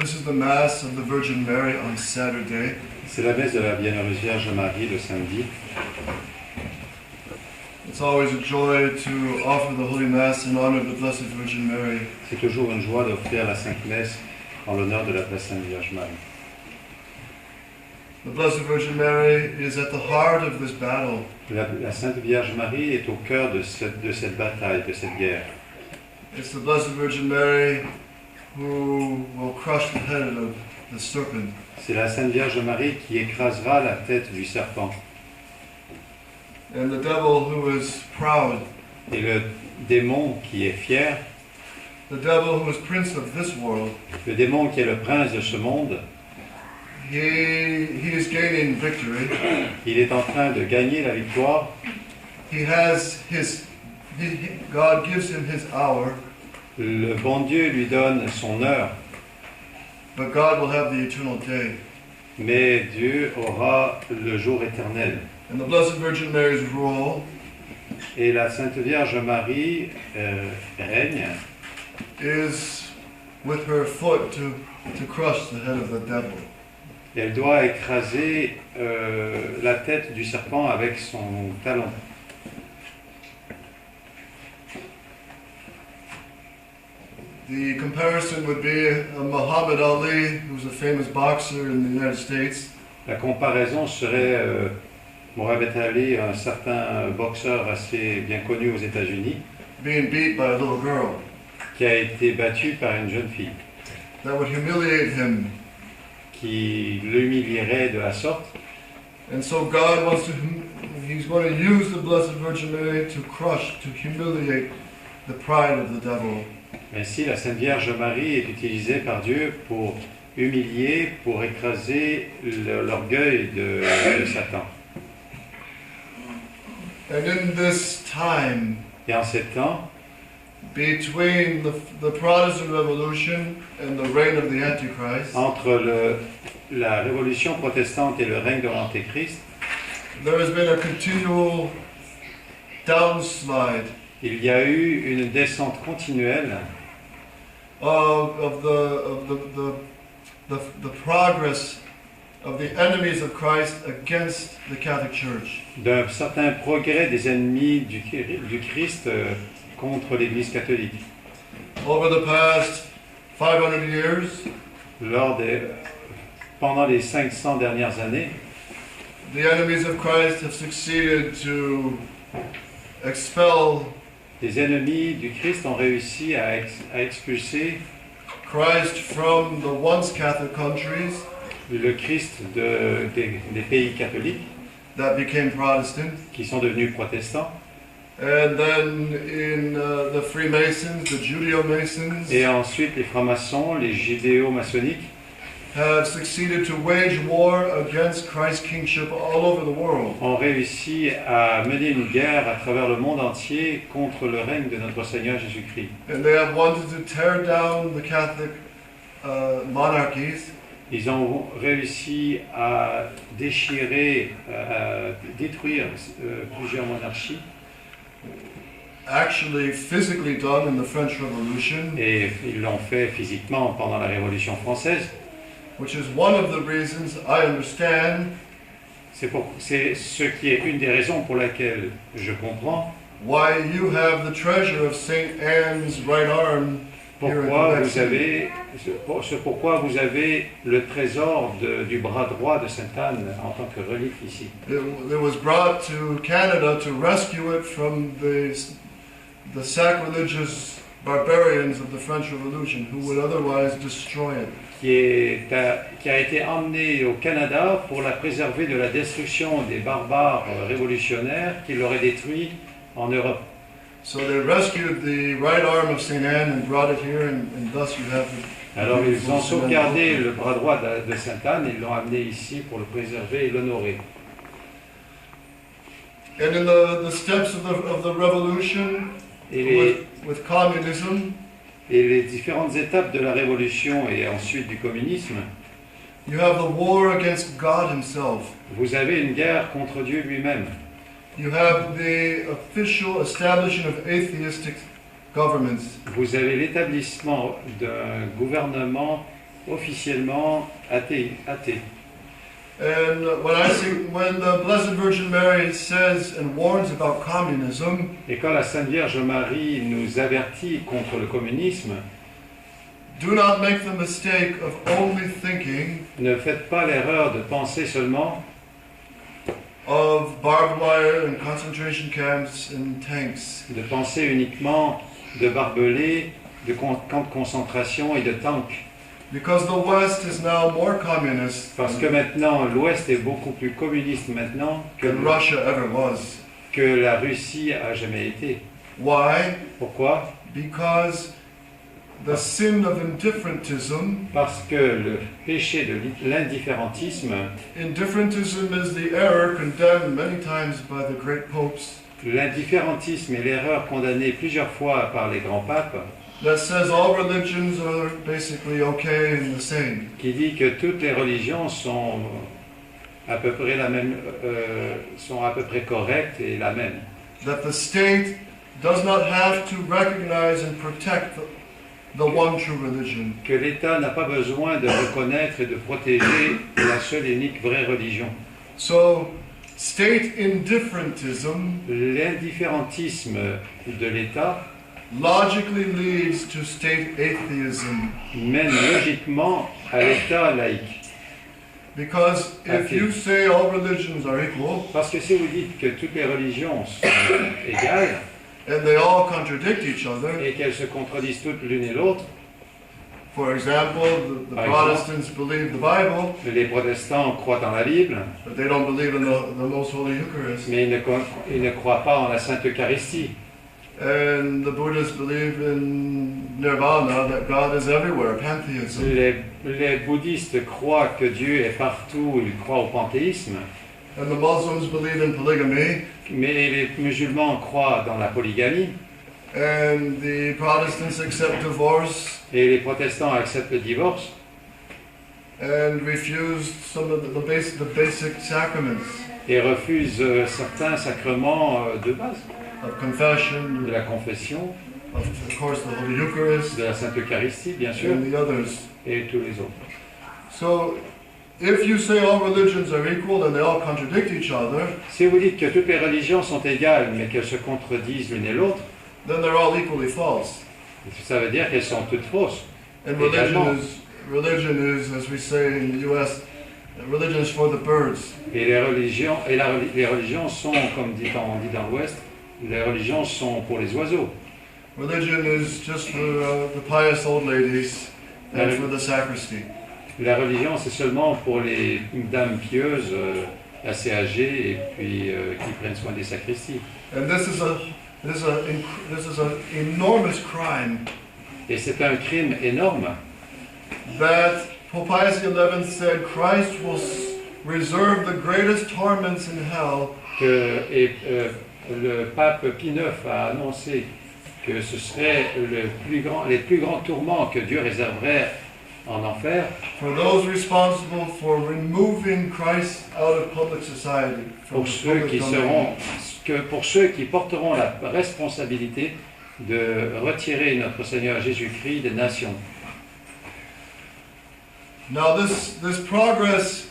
This is the Mass of the Virgin Mary on Saturday. C'est la messe de la Bienheureuse Vierge Marie le samedi. It's always a joy to offer the Holy Mass in honor of the Blessed Virgin Mary. C'est toujours une joie d'offrir la Sainte Messe en l'honneur de la très Sainte Vierge Marie. The Blessed Virgin Mary is at the heart of this battle. La Sainte Vierge Marie est au cœur de cette bataille, de cette guerre. It's the Blessed Virgin Mary who will crush the head of the serpent. C'est la Sainte Vierge Marie qui écrasera la tête du serpent. And the devil who is proud, Et le démon qui est fier, the devil who is prince of this world, le démon qui est le prince de ce monde, he is gaining victory. il est en train de gagner la victoire. God gives him his hour, Le bon Dieu lui donne son heure, but God will have the eternal day. mais Dieu aura le jour éternel. And the Blessed Virgin Mary's role Et la Sainte Vierge Marie règne is with her foot to crush the head of the devil. et elle doit écraser la tête du serpent avec son talon. The comparison would be Muhammad Ali, who's a famous boxer in the United States. La comparaison serait Mohamed Ali, un certain boxeur assez bien connu aux États-Unis, Being beat by a little girl. qui a été battu par une jeune fille, That would humiliate him. qui l'humilierait de la sorte. And so God wants to, he's going to use the Blessed Virgin Mary to crush, to humiliate the pride of the devil. Ainsi, la Sainte Vierge Marie est utilisée par Dieu pour humilier, pour écraser l'orgueil de Satan. And in this time, Et en ces temps, between the Protestant Revolution and the reign of the Antichrist, entre la révolution protestante et le règne de l'Antéchrist, there has been a continual downslide il y a eu une descente continuelle of the progress of the enemies of Christ against the Catholic Church. d'un certain progrès des ennemis du Christ contre l'Église catholique. Over the past 500 years, Pendant les 500 dernières années, the enemies of Christ have succeeded to expel les ennemis du Christ ont réussi à expulser Christ from the once Catholic countries le Christ des pays catholiques that became Protestant, qui sont devenus protestants, and then in the Freemasons, the Judeo-Masons, et ensuite les francs-maçons, les judéo-maçonniques have succeeded to wage war against Christ's kingship all over the world. ont réussi à mener une guerre à travers le monde entier contre le règne de notre Seigneur Jésus-Christ. And they have wanted to tear down the Catholic monarchies. Ils ont réussi à déchirer, à détruire plusieurs monarchies, Actually physically done in the French Revolution, et ils l'ont fait physiquement pendant la Révolution française. which is one of the reasons I understand C'est ce qui est une des raisons pour laquelle je comprends why you have the treasure of Saint Anne's right arm here in pourquoi vous avez le trésor du bras droit de Sainte Anne en tant que relique ici. It was brought to Canada to rescue it from the sacrilegious barbarians of the French Revolution who would otherwise destroy it. Qui a été emmené au Canada pour la préserver de la destruction des barbares révolutionnaires qui l'auraient détruit en Europe. So they rescued the right arm of Saint Anne and brought it here, and thus you have the Alors ils ont sauvegardé le bras droit de Sainte Anne et l'ont amené ici pour le préserver et l'honorer. And in the steps of the revolution with communism, et les différentes étapes de la révolution et ensuite du communisme, you have the war against God himself. vous avez une guerre contre Dieu lui-même. You have the official establishment of atheistic governments. Vous avez l'établissement d'un gouvernement officiellement athée. And when the Blessed Virgin Mary says and warns about communism, Et quand la Sainte Vierge Marie nous avertit contre le communisme, do not make the mistake of only thinking ne faites pas l'erreur de penser seulement of barbed wire and concentration camps and tanks. de penser uniquement de barbelés, de camps de concentration et de tanks. Because the West is now more communist Parce que maintenant, l'Ouest est beaucoup plus communiste maintenant than Russia ever was. que la Russie a jamais été. Why? Pourquoi? Because the sin of indifferentism, Parce que le péché de l'indifférentisme, indifferentism is the error condemned many times by the great popes, l'indifférentisme est l'erreur condamnée plusieurs fois par les grands papes, that says all religions are basically okay and the same. qui dit que toutes les religions sont à peu près sont à peu près correctes et la même. That the state does not have to recognize and protect the one true religion. Que l'État n'a pas besoin de reconnaître et de protéger la seule et unique vraie religion. So, state indifferentism L'indifférentisme de l'État logically leads to state atheism. mène logiquement à l'État laïque. Because if Okay. you say all religions are equal, Parce que si vous dites que toutes les religions sont égales and they all contradict each other, et qu'elles se contredisent toutes l'une et l'autre, for example, the Par Protestants believe the Bible, les protestants croient en la Bible, but they don't believe in the Most Holy Eucharist. mais ils ne croient pas en la Sainte Eucharistie. And the Buddhists believe in nirvana, that God is everywhere, pantheism. Les bouddhistes croient que Dieu est partout, ils croient au panthéisme, And the Muslims believe in polygamy, mais les musulmans croient dans la polygamie, and the Protestants accept divorce et les protestants acceptent le divorce and refuse some of the basic sacraments et refusent certains sacrements de base, of confession, de la confession, of course the Holy Eucharist, de la Sainte Eucharistie, bien sûr, and the others. et tous les autres. So, if you say all religions are equal and they all contradict each other, Si vous dites que toutes les religions sont égales, mais qu'elles se contredisent l'une et l'autre, then they're all equally false. ça veut dire qu'elles sont toutes fausses. And Également. religion is, as we say in the U.S., religion is for the birds. Et les religions sont, comme on dit dans l'Ouest, les religions sont pour les oiseaux. Religion is just for the pious old ladies and Ouais. for the sacristy. La religion, c'est seulement pour les dames pieuses assez âgées et puis qui prennent soin des sacristies. And this is an enormous crime Et c'est un crime énorme that Pope Pius XI said Christ will reserve the greatest torments in hell que le pape Pie IX a annoncé que ce serait les plus grands tourments que Dieu réserverait en enfer for those responsible for removing Christ out of public society. From pour the ceux public qui domain. pour ceux qui porteront la responsabilité de retirer notre Seigneur Jésus-Christ des nations. Now this progress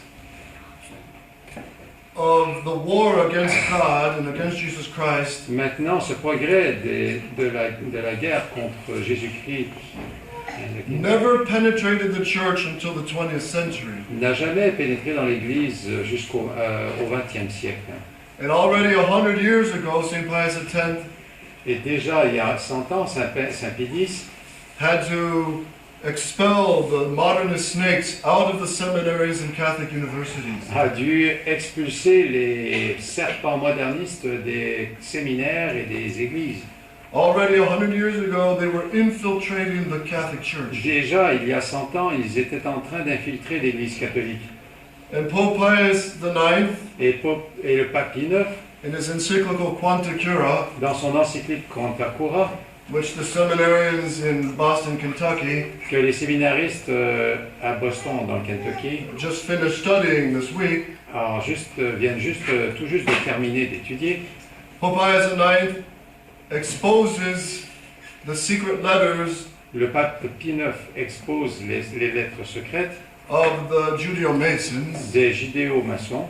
of the war against God and against Jesus Christ Maintenant, ce progrès de la guerre contre Jésus-Christ never penetrated the church until the 20th century. n'a jamais pénétré dans l'Église jusqu'au XXe siècle. And already 100 years ago, St. Pius X Et déjà, il y a 100 ans, Saint Pie X had to expel the modernist snakes out of the seminaries and Catholic universities. a dû expulser les serpents modernistes des séminaires et des églises. Already 100 years ago, they were infiltrating the Catholic Church. Déjà, il y a 100 ans, ils étaient en train d'infiltrer l'Église catholique. And Pope Pius IX, Et le pape Pie IX, in his encyclical Quanta Cura, dans son encyclique Quanta Cura, which the seminarians in Boston, Kentucky, que les séminaristes à Boston, dans le Kentucky, just finished studying this week, viennent tout juste de terminer d'étudier, Pope Pius IX exposes the secret letters Le pape Pie IX expose les lettres secrètes of the Judeo-Masons des judéo-maçons,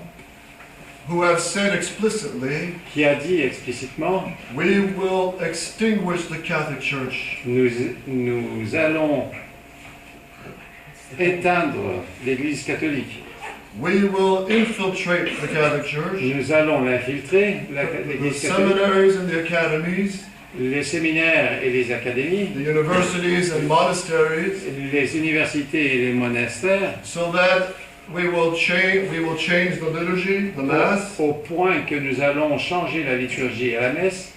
who have said explicitly, qui a dit explicitement we will extinguish the Catholic Church. nous allons éteindre l'Église catholique. We will infiltrate the Catholic Church, Nous allons l'infiltrer, the l'Église catholique, seminaries and the academies, les séminaires et les académies, the universities and monasteries, les universités et les monastères, so that we will change the liturgy, the Mass, au point que nous allons changer la liturgie et la messe,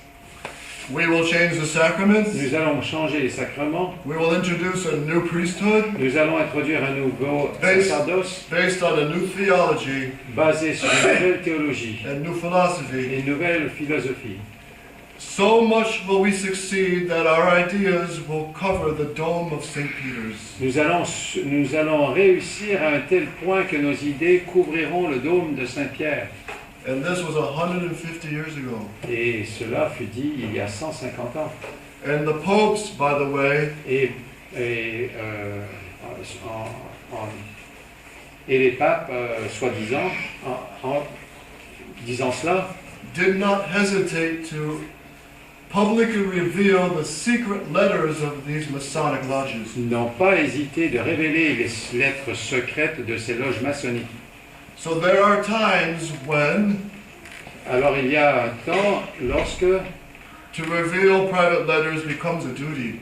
we will change the sacraments, nous allons changer les sacrements, we will introduce a new priesthood nous allons introduire un nouveau sacerdoce based on a new theology basé sur une nouvelle théologie and new et philosophy. une nouvelle philosophie. So much will we succeed that our ideas will cover the dome of St. Peter's. Nous allons réussir à un tel point que nos idées couvriront le dôme de Saint-Pierre. And this was 150 years ago. Et cela fut dit il y a 150 ans. And the popes, by the way, Et les papes, soi-disant, en disant cela, did not hesitate to publicly reveal the secret letters of these Masonic lodges. n'ont pas hésité de révéler les lettres secrètes de ces loges maçonniques. So there are times when Alors il y a un temps to reveal private letters becomes a duty.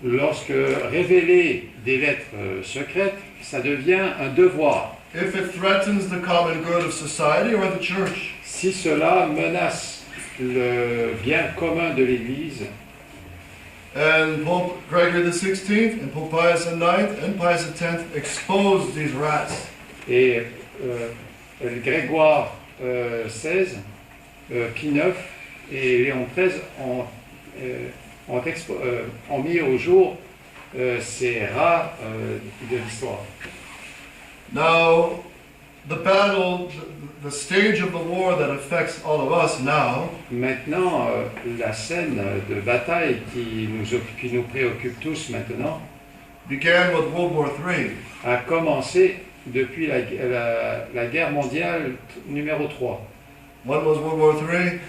lorsque révéler des lettres secrètes, ça devient un devoir. If it threatens the common good of society or the church. Si cela menace le bien commun de l'Église, And Pope Gregory XVI and Pope Pius IX and Pius X exposed these rats. et Grégoire XVI, Pie IX et Léon XIII ont mis au jour ces rats de l'histoire. Now, the battle, the stage of the war that affects all of us now Maintenant, la scène de bataille qui nous préoccupe tous maintenant began with World War III. a commencé depuis la guerre mondiale numéro 3. When was World War III?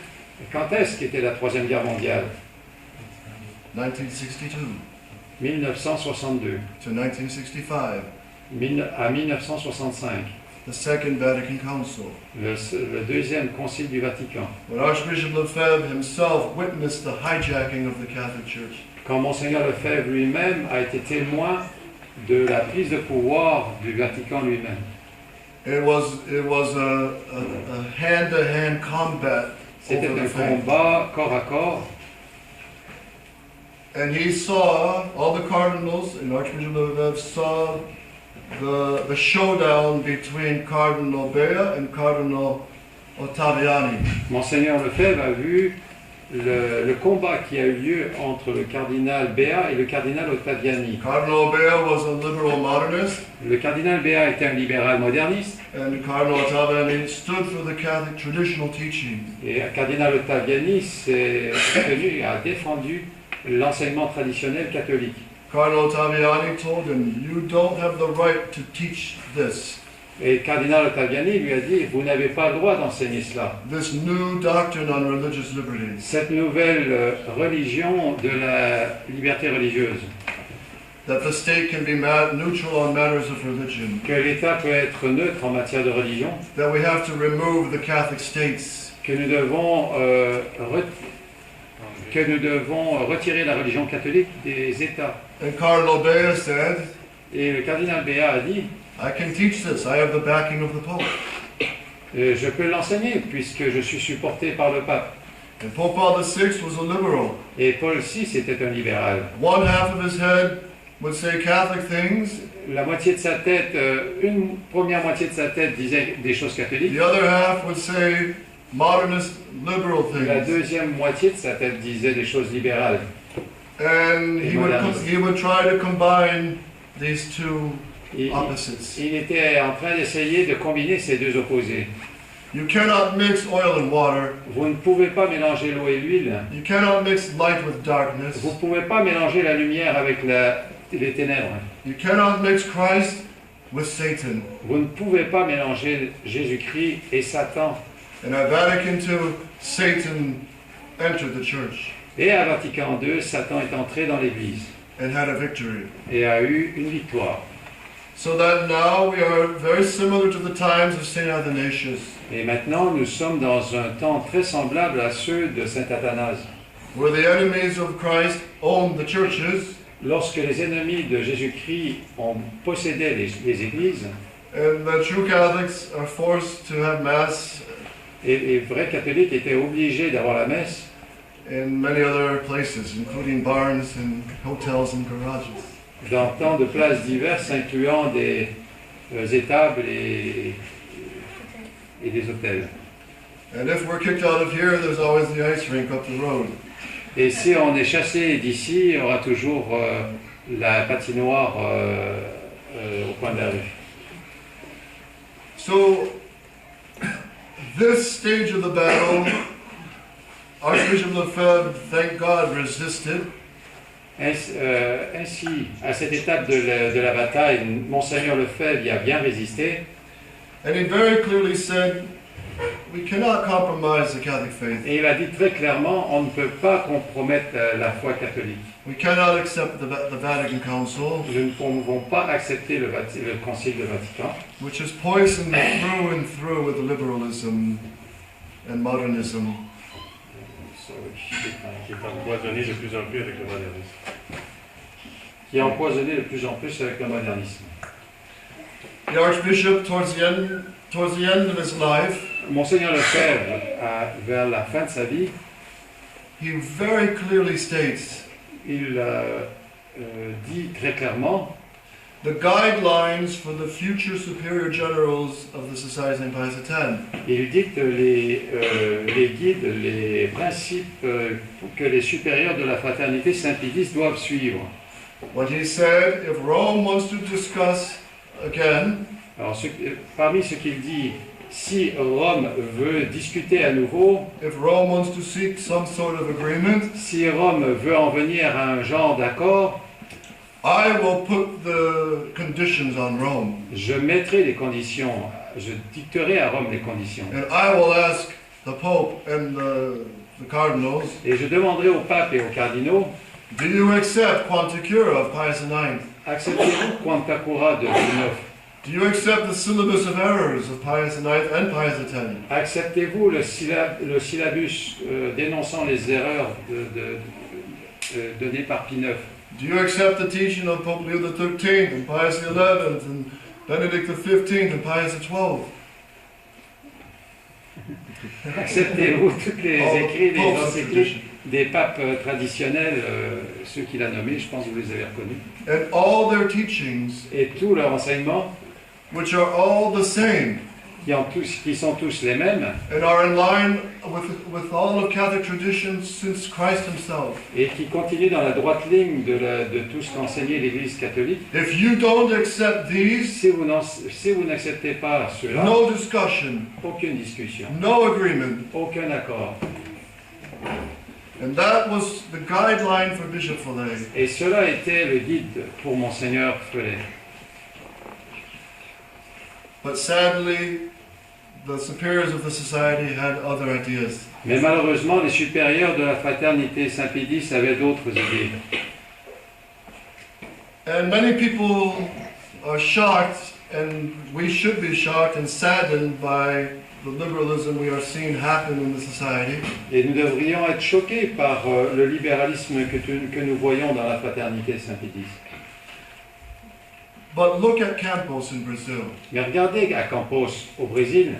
Quand est-ce qu'était la Troisième Guerre mondiale? 1962 1962 to 1965, à 1965, the Second Vatican Council. le deuxième concile du Vatican. When Archbishop Lefebvre himself witnessed the hijacking of the Catholic Church. Quand Monseigneur Lefebvre lui-même a été témoin de la prise de pouvoir du Vatican lui-même. It was a hand-to-hand combat C'était over un the faith. combat corps à corps. And he saw, all the cardinals and Archbishop Lefebvre saw the showdown between Cardinal Bea and Cardinal Ottaviani. Monseigneur Lefebvre a vu le combat qui a eu lieu entre le cardinal Béat et le cardinal Ottaviani. Cardinal Bea was a liberal modernist, Le cardinal Béat était un libéral moderniste and Cardinal Ottaviani stood for the Catholic traditional teaching. et le cardinal Ottaviani a défendu l'enseignement traditionnel catholique. Cardinal Ottaviani told him, "You don't have the right to teach this. Et le cardinal Ottaviani lui a dit, vous n'avez pas le droit d'enseigner cela. This new doctrine on religious liberties." Cette nouvelle religion de la liberté religieuse, That the state can be neutral on matters of religion. que l'État peut être neutre en matière de religion, That we have to remove the Catholic states. que nous devons retirer la religion catholique des États. And Cardinal Bea said, Et le cardinal Béat a dit, "I can teach this. I have the backing of the Pope." je peux l'enseigner puisque je suis supporté par le pape. And Pope Paul VI was a liberal. Et Paul VI était un libéral. One half of his head would say Catholic things. La moitié de sa tête, une première moitié de sa tête disait des choses catholiques. The other half would say modernist liberal La things. deuxième moitié de sa tête disait des choses libérales. And he would try to combine these two Il opposites. était en train d'essayer de combiner ces deux opposés. You cannot mix oil and water. Vous ne pouvez pas mélanger l'eau et l'huile. You cannot mix light with darkness. Vous ne pouvez pas mélanger la lumière avec les ténèbres. You cannot mix Christ with Satan. Vous ne pouvez pas mélanger Jésus-Christ et Satan. And at Vatican II, Satan entered the church Et à Vatican II, Satan est entré dans l'Église and had a victory. et a eu une victoire. So that now we are very similar to the times of St. Athanasius, Et maintenant, nous sommes dans un temps très semblable à ceux de Saint Athanase. where the enemies of Christ owned the churches, Lorsque les ennemis de Jésus-Christ ont possédé les églises, and the true Catholics are forced to have Mass et les vrais catholiques étaient obligés d'avoir la messe in many other places, including barns and hotels and garages. dans tant de places diverses, incluant des étables et des hôtels. And if we're kicked out of here, there's always the ice rink up the road. Et si on est chassé d'ici, il y aura toujours la patinoire au coin de la rue. So, this stage of the battle, Archbishop Lefebvre, thank God, resisted. Ainsi, à cette étape de la bataille, Monseigneur Lefebvre y a bien résisté. And he very clearly said, we cannot compromise the Catholic faith. Et il a dit très clairement, on ne peut pas compromettre la foi catholique. We cannot accept the Vatican Council, Nous ne pouvons pas accepter le Concile de Vatican, which is poisoned through and through with liberalism and modernism. Qui est empoisonné de plus en plus avec le modernisme. qui est empoisonné de plus en plus avec le modernisme. The Archbishop, towards the end of his life, Monseigneur Lefebvre, vers la fin de sa vie, he very clearly states il dit très clairement the guidelines for the future superior generals of the Society of St. Pius X. il dicte les guides, les principes que les supérieurs de la fraternité Saint-Pie X doivent suivre. What he said, if Rome wants to discuss again, Alors, parmi ce qu'il dit, si Rome veut discuter à nouveau, if Rome wants to seek some sort of agreement, si Rome veut en venir à un genre d'accord, I will put the conditions on Rome, je mettrai les conditions, je dicterai à Rome les conditions. and I will ask the Pope and the cardinals, Et je demanderai au pape et aux cardinaux, do you accept Quanta Cura of Pius IX? acceptez-vous Quanta Cura de Pie IX? Do you accept the syllabus of errors of Pius IX and Pius X? Acceptez-vous le syllabus dénonçant les erreurs données par Pie IX? Do you accept the teaching of Pope Leo XIII and Pius XI and Benedict XV and Pius XII? Acceptez-vous tous les écrits, les Pope's encycliques tradition. des papes traditionnels, ceux qu'il a nommés, je pense que vous les avez reconnus, And all their teachings, et tous leurs enseignements, which are all the same qui sont tous les mêmes, and are in line with all of Catholic traditions since Christ himself. et qui continuent dans la droite ligne de tout ce qu'a enseigné l'Église catholique. If you don't accept these, Si vous n'acceptez pas cela, no discussion, aucune discussion, no agreement. aucun accord. And that was the guideline for Bishop Follet. Et cela était le guide pour Monseigneur Follet. But sadly, the superiors of the society had other ideas. Mais malheureusement, les supérieurs de la fraternité Saint-Pie X avaient d'autres idées. And many people are shocked, and we should be shocked and saddened by the liberalism we are seeing happen in the society. Et nous devrions être choqués par le libéralisme que nous voyons dans la fraternité Saint-Pie X. But look at Campos in Brazil. Mais regardez à Campos, au Brésil,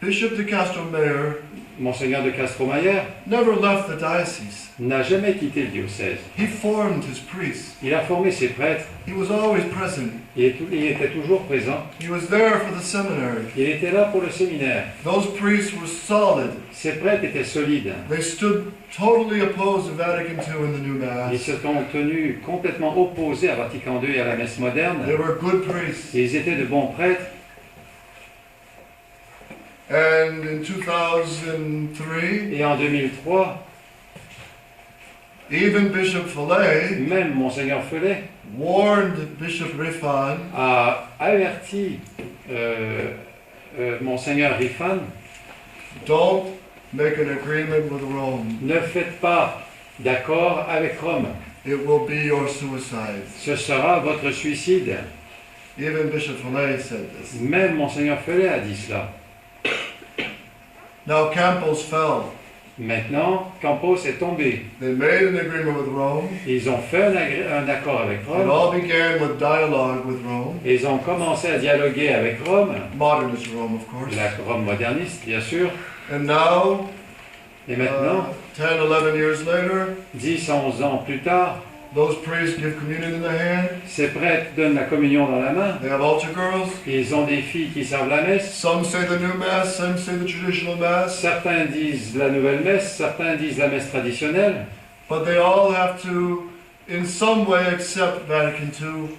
Bishop de Castro Mayer Monseigneur de Castro-Mayer never left the diocese. n'a jamais quitté le diocèse. He formed his priests. Il a formé ses prêtres, He was always present. il était toujours présent, He was there for the seminary. il était là pour le séminaire. Those priests were solid. Ses prêtres étaient solides. They stood totally opposed to Vatican II and the new Ils Mass. se sont tenus complètement opposés à Vatican II et à la messe moderne. They were good priests. Et ils étaient de bons prêtres. And in 2003, Et en 2003, even Bishop Follet même Monseigneur Follet warned Bishop Rifan a averti Monseigneur Rifan, don't make an agreement with Rome. ne faites pas d'accord avec Rome. It will be your suicide. Ce sera votre suicide. Even Bishop Follet said this. Même Monseigneur Follet a dit cela. Now Campos fell. Maintenant, Campos est tombé. They made an agreement with Rome. Ils ont fait un accord avec It Rome. all began with dialogue with Rome. Et ils ont commencé à dialoguer avec Rome, Modernist Rome, of course. la Rome moderniste, bien sûr. And now, Et maintenant, 10, 11 years later, 10 à 11 ans plus tard, those priests give communion in the hand. ces prêtres donnent la communion dans la main. They have altar girls. Ils ont des filles qui servent la messe. Some say the new mass, some say the traditional mass. Certains disent la nouvelle messe, certains disent la messe traditionnelle. But they all have to, in some way, accept Vatican II.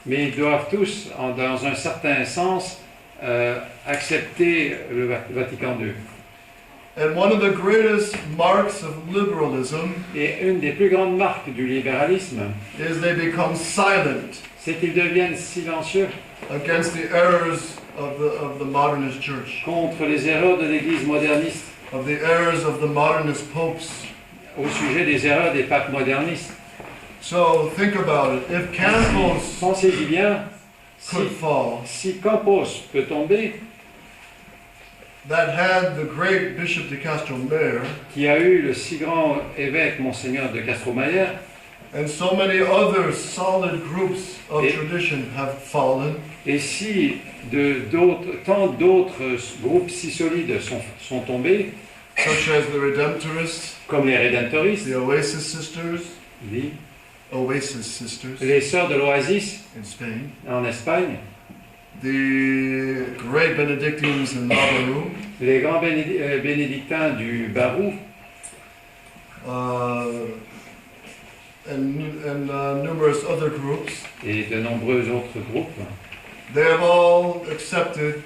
Mais ils doivent tous, dans un certain sens, accepter le Vatican II. And one of the greatest marks of liberalism Et une des plus grandes marques du libéralisme, is they become silent c'est qu'ils deviennent silencieux against the errors of the modernist church, contre les erreurs de l'Église moderniste, of the errors of the modernist popes. au sujet des erreurs des papes modernistes. So think about it. If Campos Pensez-y bien, could fall, si Campos peut tomber, that had the great Bishop de Castromayor qui a eu le si grand évêque Monseigneur de Castromayor, and so many other solid groups of Et- tradition have fallen, et si tant d'autres groupes si solides sont tombés, such as the Redemptorists, comme les Rédemptoristes, the Oasis Sisters, les Sœurs de l'Oasis in Spain, en Espagne, the great Benedictines in Navarro, les grands bénédictins du Barou, and numerous other groups, et de nombreux autres groupes, they have all accepted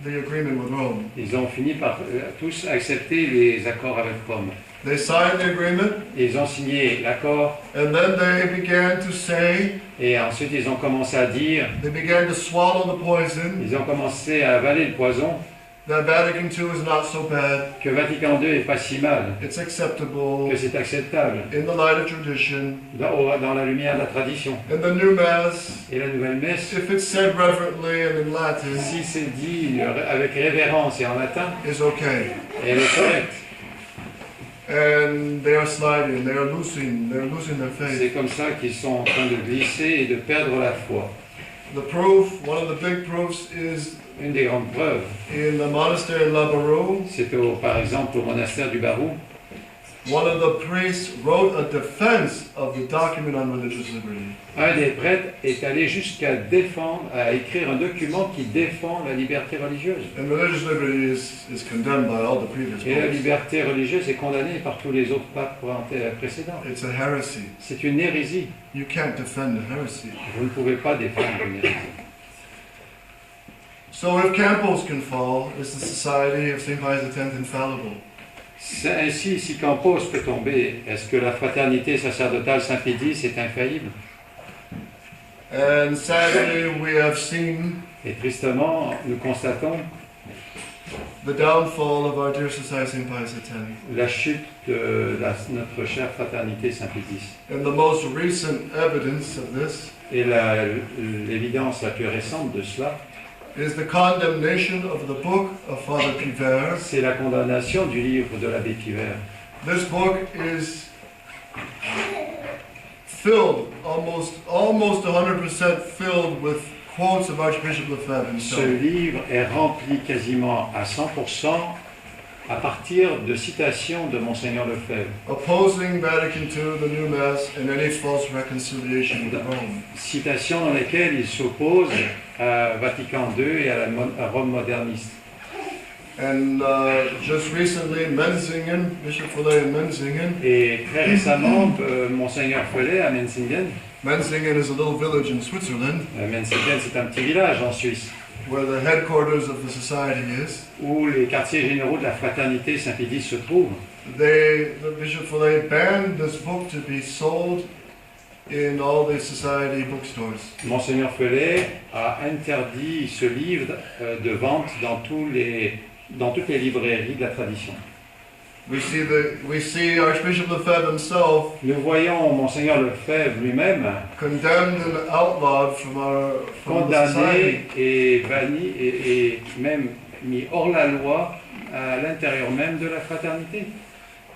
the agreement with Rome. ils ont fini par tous accepter les accords avec Rome. They signed the agreement, Ils ont signé l'accord and then they began to say, et ensuite ils ont commencé à dire, they began to swallow the poison, ils ont commencé à avaler le poison, that Vatican II is not so bad, que Vatican II est pas si mal, it's acceptable que c'est acceptable in the light of tradition, dans la lumière de la tradition. and the new Mass, Et la nouvelle messe, if it's said reverently and in Latin, si c'est dit avec révérence et en latin, is okay. elle est correcte. And they are sliding, they are losing their faith. C'est comme ça qu'ils sont en train de glisser et de perdre la foi. The proof, one of the big proofs, is Une des grandes preuves, in the monastery in Labarou. c'est par exemple au monastère du Barou, One of the priests wrote a defense of the document on religious liberty. un des prêtres est allé jusqu'à écrire un document qui défend la liberté religieuse. And religious liberty is condemned by all the previous Et la popes. liberté religieuse est condamnée par tous les autres papes précédents. It's a heresy. C'est une hérésie. You can't defend a heresy. Vous ne pouvez pas défendre une hérésie. So if Campos can fall, is the Society of St. Pius X infallible? Ainsi, si Campos peut tomber, est-ce que la fraternité sacerdotale Saint-Pédis est infaillible? And sadly, we have seen Et tristement, nous constatons the downfall of our dear Society of St. Pius X. la chute de notre chère fraternité Saint-Pédis. And the most recent evidence of this Et l'évidence la plus récente de cela, is the condemnation of the book of Father Piver. c'est la condamnation du livre de l'abbé Pivert. This book is filled, almost 100% filled with quotes of Archbishop Lefebvre Ce himself. livre est rempli quasiment à 100% à partir de citations de Monseigneur Lefebvre. Opposing Vatican II, the new Mass, and any false reconciliation with Rome. Citations dans lesquelles il s'oppose à Vatican II et à Rome moderniste. And just recently, Menzingen, Bishop Follet in Menzingen. Et très récemment, Monseigneur Follet à Menzingen. Menzingen is a little village in Switzerland. Menzingen, c'est un petit village en Suisse. where the headquarters of the society is, où les quartiers généraux de la fraternité Saint-Pédis se trouvent, the Bishop Follet banned this book to be sold in all the society bookstores. Monseigneur Fellet a interdit ce livre de vente dans toutes les librairies de la tradition. We see Archbishop Lefebvre himself Nous voyons Monseigneur Lefebvre lui-même condemned and outlawed from the condamné society et banni et même mis hors la loi à l'intérieur même de la fraternité.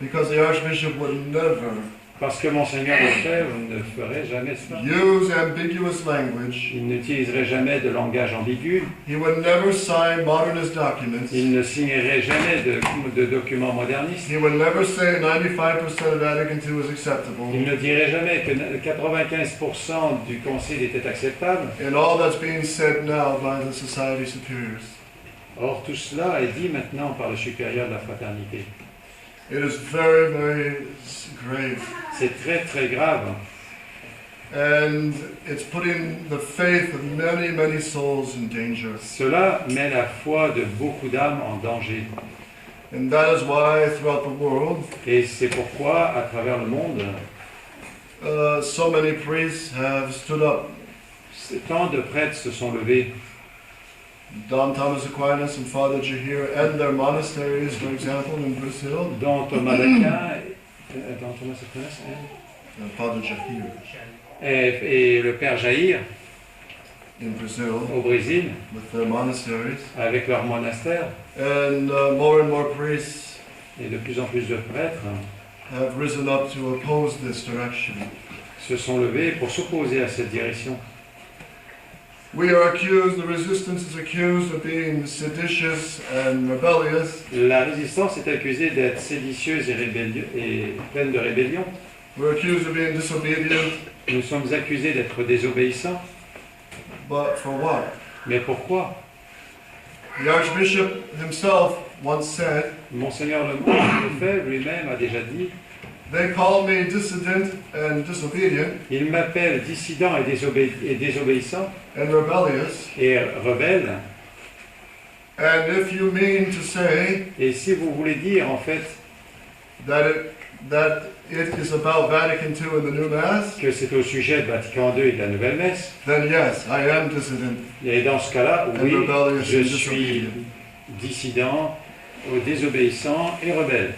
because the Archbishop would never Parce que Monseigneur Lefebvre ne ferait jamais cela. use ambiguous language. Il n'utiliserait jamais de langage ambigu. He would never sign modernist documents. Il ne signerait jamais de documents modernistes. He would never say 95% of Vatican II was acceptable. Il ne dirait jamais que 95% du concile était acceptable. And all that's being said now by the society superiors. Or, tout cela est dit maintenant par le supérieur de la fraternité. It is very, very grave. C'est très très grave. And it's putting the faith of many, many souls in danger. Cela met la foi de beaucoup d'âmes en danger. And that is why throughout the world, Et c'est pourquoi, à travers le monde, so many priests have stood up. tant de prêtres se sont levés. Don Thomas Aquinas and Father Jahir and their monasteries, for example, in Brazil. Dont Thomas d'Aquin, dont Thomas Aquinas, Father Jahir et le Père Jair in Brazil au Brésil, with their monasteries. avec leur monastère, And more priests et de plus en plus de prêtres have risen up to oppose this direction. se sont levés pour s'opposer à cette direction. We are accused, the resistance is accused of being seditious and rebellious. La résistance est accusée d'être séditieuse et pleine de rébellion. We're accused of being disobedient, Nous sommes accusés d'être désobéissants. but for what? Mais pourquoi? The Archbishop himself once said, Monseigneur Lefebvre lui-même a déjà dit, they call me dissident and disobedient il m'appelle dissident et désobéissant and rebellious. et rebelle. And if you mean to say Et si vous voulez dire en fait that it is about Vatican II and the new Mass, que c'est au sujet de Vatican II et de la Nouvelle Messe, then yes, I am dissident. et dans ce cas-là, oui, And rebellious je and suis disobedient. dissident, désobéissant et rebelle.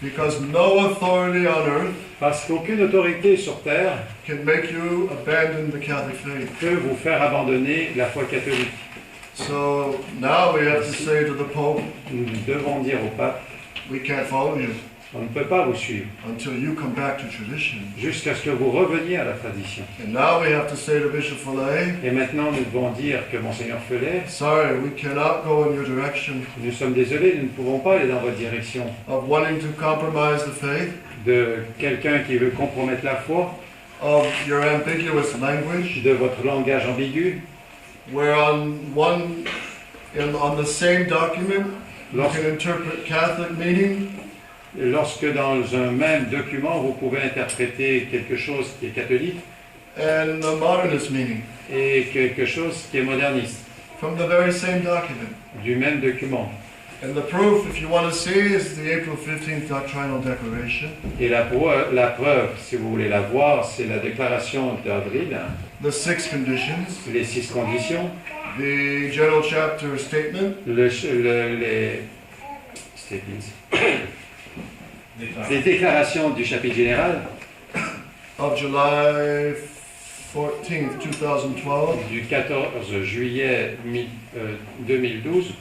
Because no authority on earth Parce qu'aucune autorité sur terre can make you abandon the Catholic faith. peut vous faire abandonner la foi catholique. So now we have to say to the Pope, Nous devons dire au pape, we can't follow you on ne peut pas vous suivre until you come back to tradition. jusqu'à ce que vous reveniez à la tradition. And now we have to say to Bishop Follet, Et maintenant, nous devons dire que Monseigneur Fellet, sorry, we cannot go in your direction nous sommes désolés, nous ne pouvons pas aller dans votre direction of wanting to compromise the faith, de quelqu'un qui veut compromettre la foi, of your ambiguous language, de votre langage ambigu. where on the same document you Lorsque, can interpret Catholic meaning lorsque dans un même document, vous pouvez interpréter quelque chose qui est catholique and a modernist meaning et quelque chose qui est moderniste, from the very same document. du même document. And the proof, if you want to see, is the April 15th Doctrinal Declaration, Et la preuve, si vous voulez la voir, c'est la déclaration d'avril, the 6 conditions, les 6 conditions, the General Chapter Statement, les déclarations du chapitre général of July 14th, 2012, du 14 juillet 2012,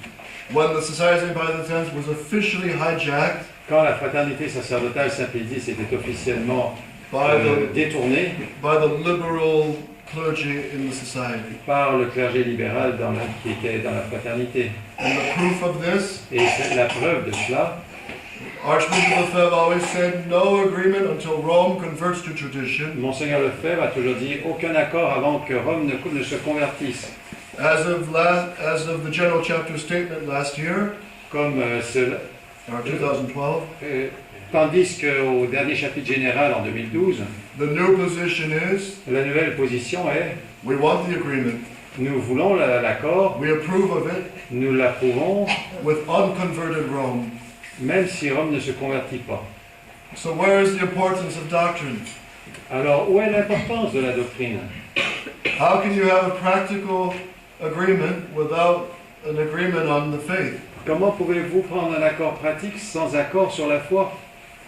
when the Society of Byzantines was officially hijacked quand la fraternité sacerdotale Saint-Pédis était officiellement by détournée the liberal clergy in the society. par le clergé libéral qui était dans la fraternité. And the proof of this, Et c'est la preuve de cela. Archbishop Lefebvre always said, no agreement until Rome converts to tradition. Monseigneur Lefebvre a toujours dit aucun accord avant que Rome ne se convertisse. As of the General Chapter Statement last year, Comme cela. or 2012, Tandis qu'au dernier chapitre général en 2012, the new position is, la nouvelle position est we want the agreement, Nous voulons l'accord, We approve of it nous l'approuvons, with unconverted Rome. même si Rome ne se convertit pas. So where is the importance of doctrine? Alors, où est l'importance de la doctrine? How can you have a practical agreement without an agreement on the faith? Comment pouvez-vous prendre un accord pratique sans accord sur la foi?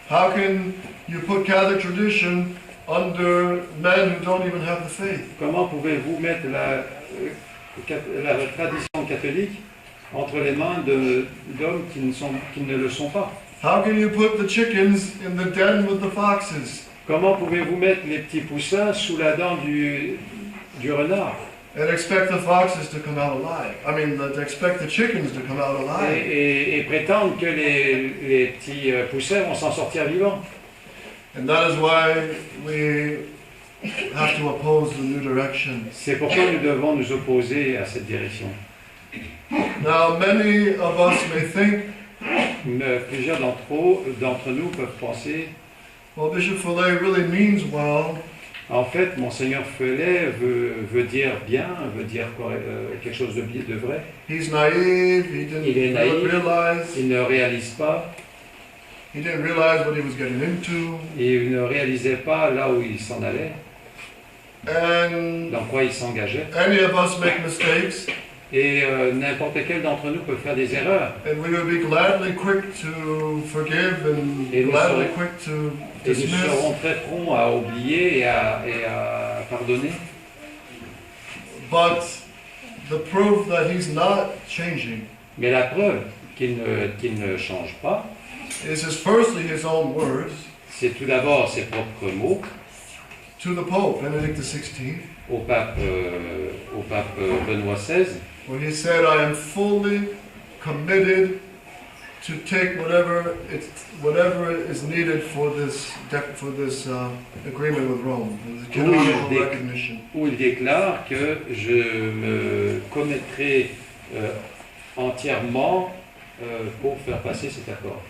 How can you put Catholic tradition under men who don't even have the faith? Comment pouvez-vous mettre la tradition catholique entre les mains d'hommes qui ne le sont pas? How can you put the chickens in the den with the foxes Comment pouvez-vous mettre les petits poussins sous la dent du renard and expect the foxes to come out alive? I mean, to expect the chickens to come out alive. et prétendre que les petits poussins vont s'en sortir vivants? And that is why we have to oppose the new direction. C'est pourquoi nous devons nous opposer à cette direction. Now, many of us may think, Mais plusieurs d'entre nous peuvent penser, well, Bishop Follet really means well, en fait, Monseigneur Felet veut dire bien, veut dire quelque chose de vrai. he's naive, he Il est didn't naïf. realize, Il ne réalise pas, he didn't realize what he was getting into, et il ne réalisait pas là où il s'en allait, and dans quoi il s'engageait. any of us make mistakes, Et n'importe quel d'entre nous peut faire des erreurs. and we would be gladly quick to forgive and Et nous gladly serons- quick to Et nous dismiss. serons très prompts à oublier et à pardonner. But the proof that he's not changing Mais la preuve qu'il ne change pas, is firstly his own words c'est tout d'abord ses propres mots to the Pope, Benedict XVI, au pape Benoît XVI, where he said, I am fully committed to take whatever is needed for this agreement with Rome, the canonical Oui, recognition. où il déclare que je me commettrai entièrement pour faire passer cet accord.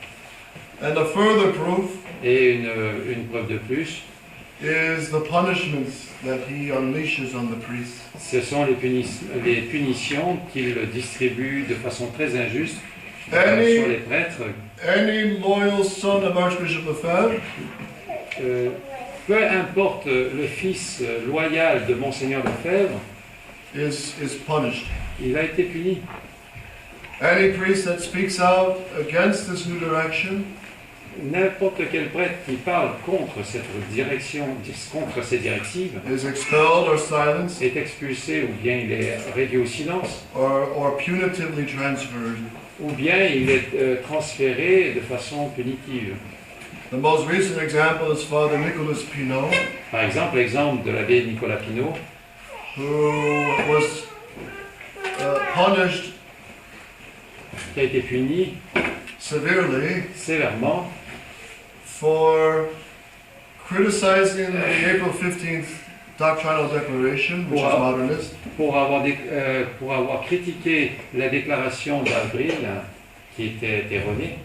And a further proof Et une preuve de plus, is the punishments that he unleashes on the priests. ce sont les punitions qu'il distribue de façon très injuste sur Any, les prêtres. any loyal son of Archbishop Lefebvre Peu importe le fils loyal de Monseigneur Lefebvre, is punished. il a été puni. Any priest that speaks out against this new direction N'importe quel prêtre qui parle contre cette direction, contre ces directives, is expelled or silenced est expulsé ou bien il est réduit au silence, or punitively transferred. ou bien il est transféré de façon punitive. The most recent example is Father Nicholas Pinault, Par exemple, l'exemple de l'abbé Nicolas Pinault, who was punished qui a été puni severely sévèrement for criticizing the April 15th doctrinal declaration, which is Wow. modernist, pour avoir critiqué la déclaration d'avril qui était erronée.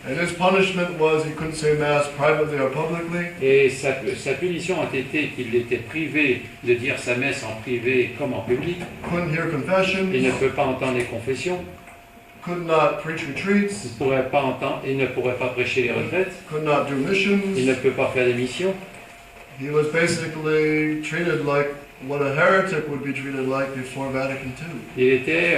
and his punishment was he couldn't say Mass privately or publicly, Et sa punition a été qu'il était privé de dire sa messe en privé comme en public. couldn't hear confessions, Il ne peut pas entendre les confessions. could not preach retreats, Il ne pourrait pas prêcher les retraites. could not do Il missions. ne peut pas faire des missions. He was basically treated like what a heretic would be treated like before Vatican II. Il était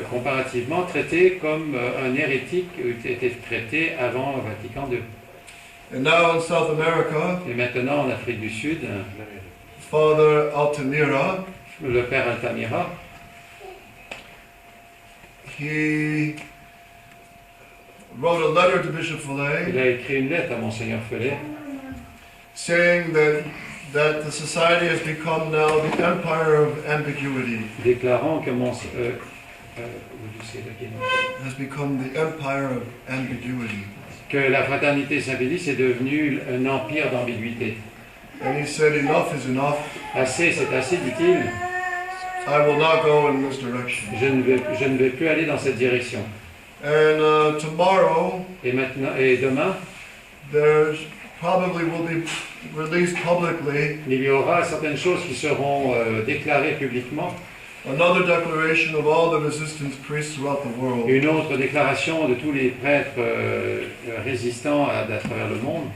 comparativement traité comme un hérétique était traité avant Vatican II. And now in South America, Et maintenant en Afrique du Sud, Father Altamira, le père Altamira, he wrote a letter to Bishop il Follet a écrit une lettre à Monseigneur Felet saying that the society has become now the empire of ambiguity, déclarant que has become the empire of ambiguity. que la fraternité Saint-Pédis est devenue un empire d'ambiguïté. And he said, enough is enough. Assez, c'est assez, dit-il. I will not go in this direction. Je ne vais plus aller dans cette direction. And tomorrow, Et demain, there's probably will be released publicly il y aura certaines choses qui seront déclarées publiquement. Another declaration of all the resistance priests throughout the world. Une autre déclaration de tous les prêtres résistants à travers le monde,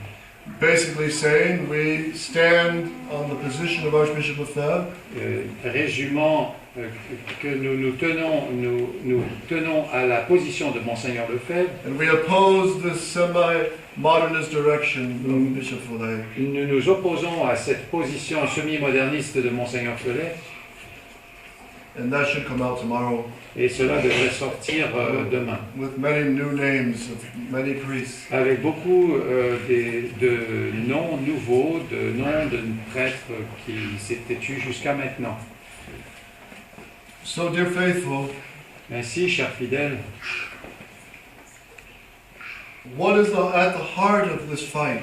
Basically saying we stand on the position of Archbishop Lefebvre résumant que nous tenons à la position de Monseigneur Lefebvre. and we oppose the semi-modernist direction of Bishop Follet. Nous nous opposons à cette position semi-moderniste de Monseigneur Follet, And that should come out tomorrow et cela devrait sortir demain, with many new names of many priests. avec beaucoup de noms nouveaux, de noms de prêtres qui s'étaient tus jusqu'à maintenant. So, dear faithful, Ainsi, chers fidèles, what is at the heart of this fight?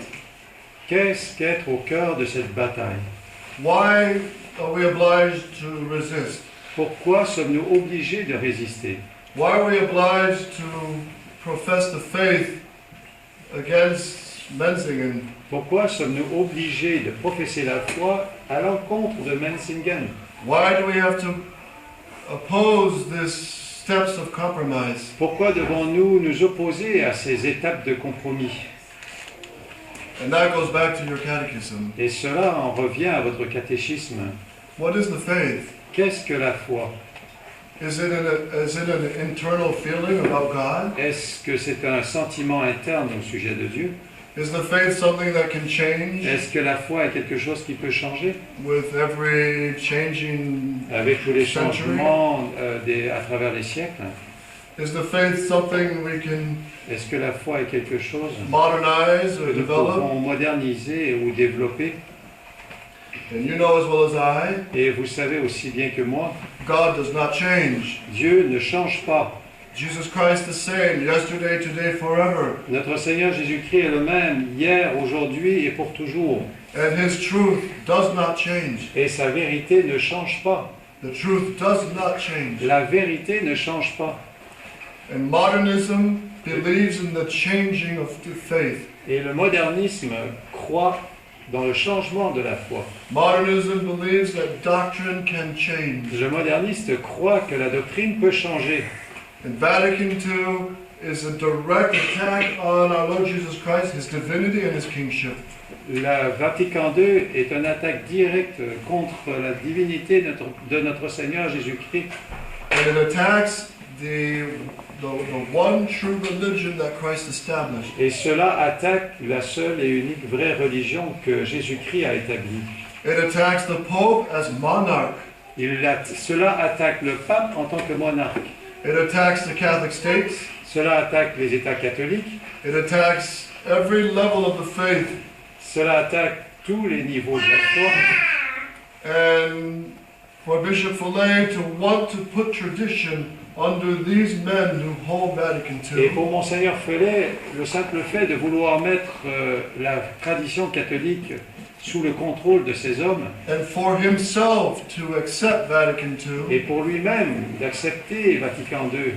qu'est-ce qu'être au cœur de cette bataille? Why are we obliged to resist? Pourquoi sommes-nous obligés de résister? Why are we obliged to profess the faith against Menzingen? Pourquoi sommes-nous obligés de professer la foi à l'encontre de Menzingen? Why do we have to oppose these steps of compromise? Pourquoi devons-nous nous opposer à ces étapes de compromis? And that goes back to your catechism. Et cela en revient à votre catéchisme. What is the faith? Qu'est-ce que la foi? Is it an internal feeling about God? Est-ce que c'est un sentiment interne au sujet de Dieu? Is the faith something that can change Est-ce que la foi est quelque chose qui peut changer with every changing avec tous les century? changements à travers les siècles? Is the faith something we can Est-ce que la foi est quelque chose modernize que or nous develop? pouvons moderniser ou développer? And you know as well as I, Et vous savez aussi bien que moi, God does not change. Dieu ne change pas. Jesus Christ the same, yesterday, today, forever. Notre Seigneur Jésus-Christ est le même hier, aujourd'hui et pour toujours. And His truth does not change. Et sa vérité ne change pas. The truth does not change. La vérité ne change pas. And modernism believes in the changing of the faith. Et le modernisme croit dans le changement de la foi. Modernism believes that doctrine can change. Le moderniste croit que la doctrine peut changer. And Vatican II is a direct attack on our Lord Jesus Christ, His divinity and His kingship. La Vatican II est une attaque directe contre la divinité de notre Seigneur Jésus-Christ. And it attacks the one true religion that Christ established. Et cela attaque la seule et unique vraie religion que Jésus-Christ a établie. It attacks the Pope as monarch. Cela attaque le pape en tant que monarque. It attacks the Catholic states. Cela attaque les États catholiques. It attacks every level of the faith. Cela attaque tous les niveaux de la foi. And for Bishop Follet to want to put tradition under these men who hold Vatican Et II pour Monseigneur Follet, le simple fait de vouloir mettre la tradition catholique sous le contrôle de ces hommes, and for himself to accept Vatican et II pour lui-même d'accepter Vatican II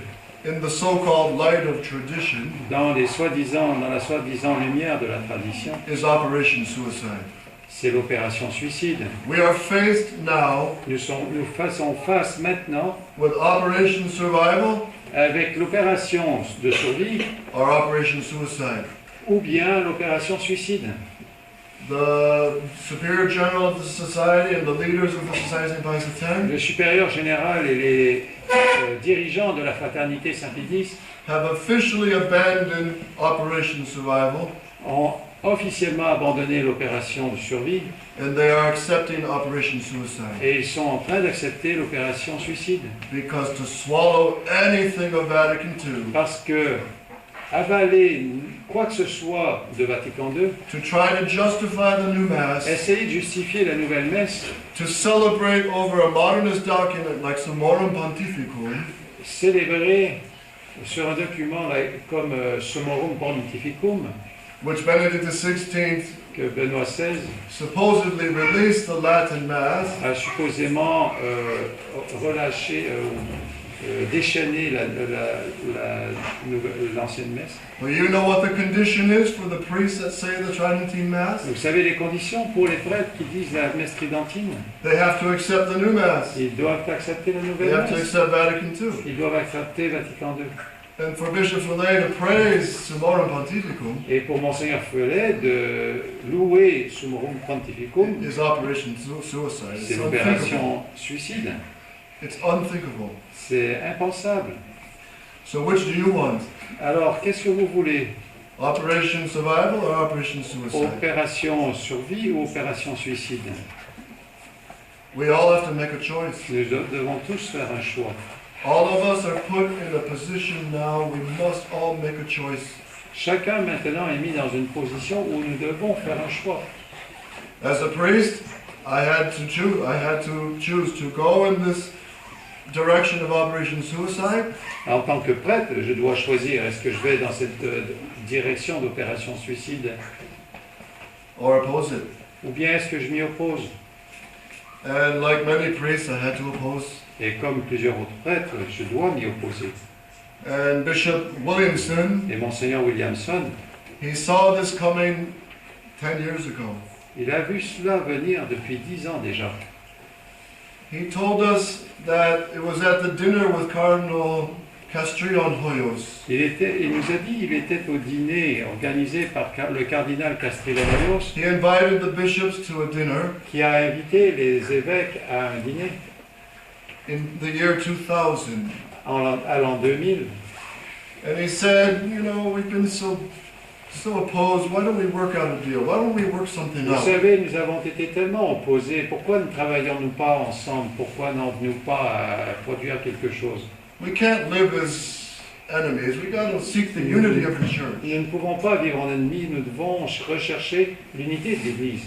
in the so-called light of tradition dans la soi-disant lumière de la tradition, is Operation Suicide. c'est l'opération suicide. We are faced now Nous faisons face maintenant with Operation Survival avec l'opération de survie or Operation Suicide. ou bien l'opération suicide. The Superior General of the Society and the leaders of the Society of St. Pius X Le supérieur général et les dirigeants de la fraternité Saint-Pédis have officially abandoned Operation Survival ont officiellement abandonné l'opération de survie and they are accepting Operation Suicide. et ils sont en train d'accepter l'opération suicide. Because to swallow anything of Vatican II, Parce que avaler quoi que ce soit de Vatican II, to try to justify the new Mass, essayer de justifier la nouvelle messe, to celebrate over a modernist document like Summorum Pontificum, célébrer sur un document comme Summorum Pontificum, which Benedict XVI que Benoît XVI supposedly released the Latin Mass, a supposément relâché, déchaîner l'ancienne messe. Well, you know what the condition is for the priests that say the Tridentine Mass? Vous savez les conditions pour les prêtres qui disent la messe tridentine? They have to accept the new Mass. Ils doivent accepter la They nouvelle have to messe. accept Vatican II. Ils doivent accepter Vatican II. And for Bishop Fillet to praise Summorum Pontificum Et pour Monseigneur Felet de louer Summorum Pontificum, is Operation Suicide. c'est It's unthinkable. l'opération suicide. It's unthinkable. C'est impensable. So which do you want? Alors, qu'est-ce que vous voulez? Operation Survival or Operation Suicide? Opération survie ou opération suicide? We all have to make a choice. Nous devons tous faire un choix. All of us are put in a position now, we must all make a choice. Chacun maintenant est mis dans une position où nous devons faire un choix. As a priest, I had to choose to go in this direction of Operation Suicide, En tant que prêtre, je dois choisir, est-ce que je vais dans cette direction d'opération suicide or oppose it. ou bien est-ce que je m'y oppose? And like many priests, I had to oppose. Et comme plusieurs autres prêtres, je dois m'y opposer. And Bishop Williamson, Et Monseigneur Williamson, he saw this coming 10 years ago. il a vu cela venir depuis 10 ans déjà. He told us that it was at the dinner with Cardinal Castrillon Hoyos. Il nous a dit, il était au dîner organisé par le cardinal Castrillo-Hoyos, He invited the bishops to a dinner qui a invité les évêques à un dîner in the year 2000. à l'an 2000. And he said, you know, we've been so opposed. Why don't we work out a deal? Why don't we work something Vous out? savez, nous avons été tellement opposés. Pourquoi ne travaillons-nous pas ensemble? Pourquoi n'en-nous pas à produire quelque chose? We can't live as enemies. We got to seek the unity of the church. Nous ne pouvons pas vivre en ennemis, nous devons rechercher l'unité de l'Église.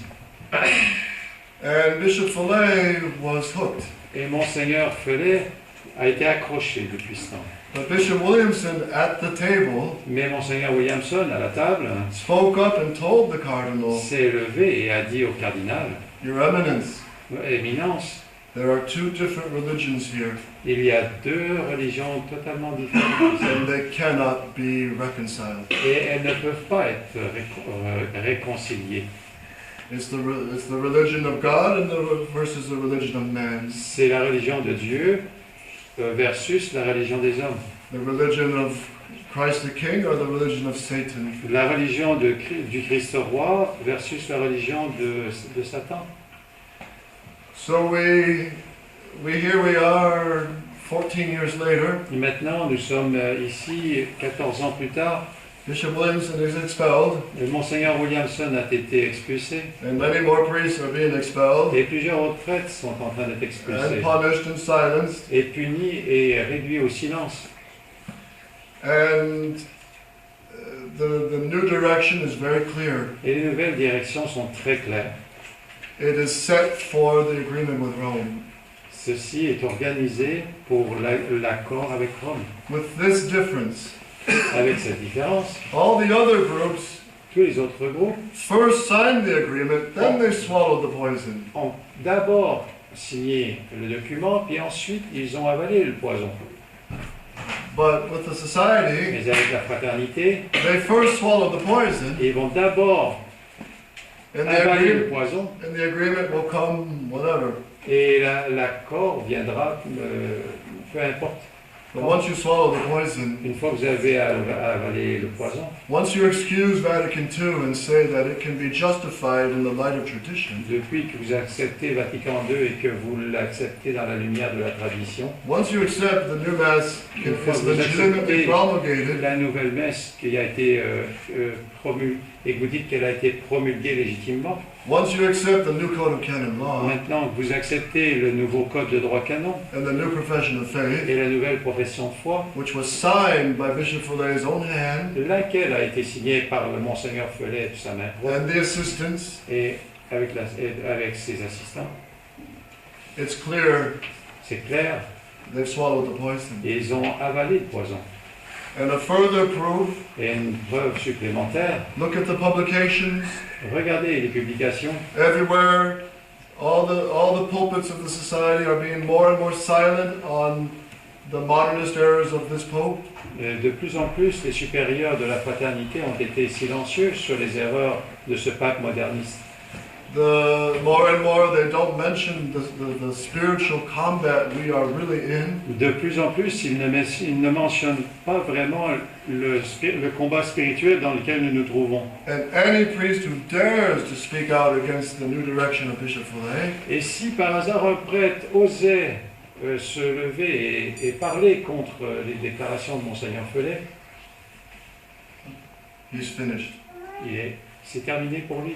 And Bishop Fillet was hooked. Et Monseigneur Felet a été accroché depuis ce temps. But Bishop Williamson at the table Mais Monseigneur Williamson, à la table, spoke up and told the cardinal, s'est levé et a dit au cardinal, Your Eminence, Éminence, there are two different religions here, il y a deux religions totalement différentes and they cannot be reconciled. et elles ne peuvent pas être réconciliées. It's the religion of God and versus the religion of man. C'est la religion de Dieu versus la religion des hommes. The religion of Christ the King or the religion of Satan. La religion du Christ roi versus la religion de Satan. So here we are 14 years later. Et maintenant, nous sommes ici 14 ans plus tard. Bishop Williamson is expelled, Le Monseigneur Williamson a été expulsé and many more priests are being expelled et plusieurs autres prêtres sont en train d'être expulsés and punished and silenced. et punis et réduits au silence. And the new direction is very clear. Et les nouvelles directions sont très claires. It is set for the agreement with Rome. Ceci est organisé pour l'accord avec Rome. With this difference, Avec cette différence, all the other groups tous les autres groupes first signed the agreement, then they swallowed the poison. ont d'abord signé le document, puis ensuite ils ont avalé le poison. But with the society, Mais avec la fraternité, they first swallowed the poison, ils vont d'abord and avaler le poison, and the agreement will come whatever. et l'accord viendra, peu importe. But once you swallow the poison, Une fois que vous avez avalé le poison, once you excuse Vatican II and say that it can be justified in the light of tradition, depuis que vous acceptez Vatican II et que vous l'acceptez dans la lumière de la tradition, once you accept the new Mass Une fois is que vous legitimately acceptez promulgated, la nouvelle messe qui a été promulguée, et que vous dites qu'elle a été promulguée légitimement, once you accept the new Code of Canon Law maintenant que vous acceptez le nouveau code de droit canon and the new Profession of Faith, et la nouvelle profession de foi, which was signed by Bishop Fillet's own hand laquelle a été signée par le Monseigneur Felet de sa main propre and the assistants, et avec ses assistants, it's clear c'est clair, they've swallowed the poison. et ils ont avalé le poison. And a further proof, Et une preuve supplémentaire, look at the publications regardez les publications, everywhere. All the pulpits of the society are being more and more silent on the modernist errors of this Pope. De plus en plus, les supérieurs de la fraternité ont été silencieux sur les erreurs de ce pape moderniste. The more and more they don't mention the spiritual combat we are really in. De plus en plus, ils ne mentionnent pas vraiment le combat spirituel dans lequel nous nous trouvons. And any priest who dares to speak out against the new direction of Bishop Follet Et si par hasard un prêtre osait se lever et parler contre les déclarations de Monseigneur Follet, he's finished. c'est terminé pour lui.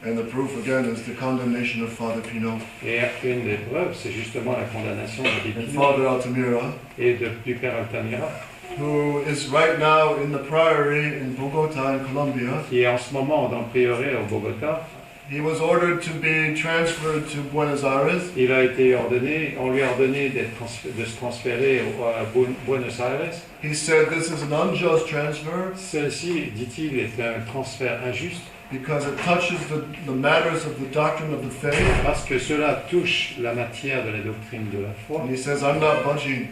And the proof again is the condemnation of Father Pino Et une des preuves, c'est justement la condamnation de and l'Épine Father Altamira, et du père Altamira, who is right now in the priory in Bogota in Colombia. qui est en ce moment dans le prieuré au Bogota. He was ordered to be transferred to Buenos Aires. Il a été ordonné, on lui a ordonné de se transférer à Buenos Aires. He said this is an unjust transfer Celle-ci, dit-il, est un transfert injuste because it touches the matters of the doctrine of the faith. parce que cela touche la matière de la doctrine de la foi. And he says, I'm not budging,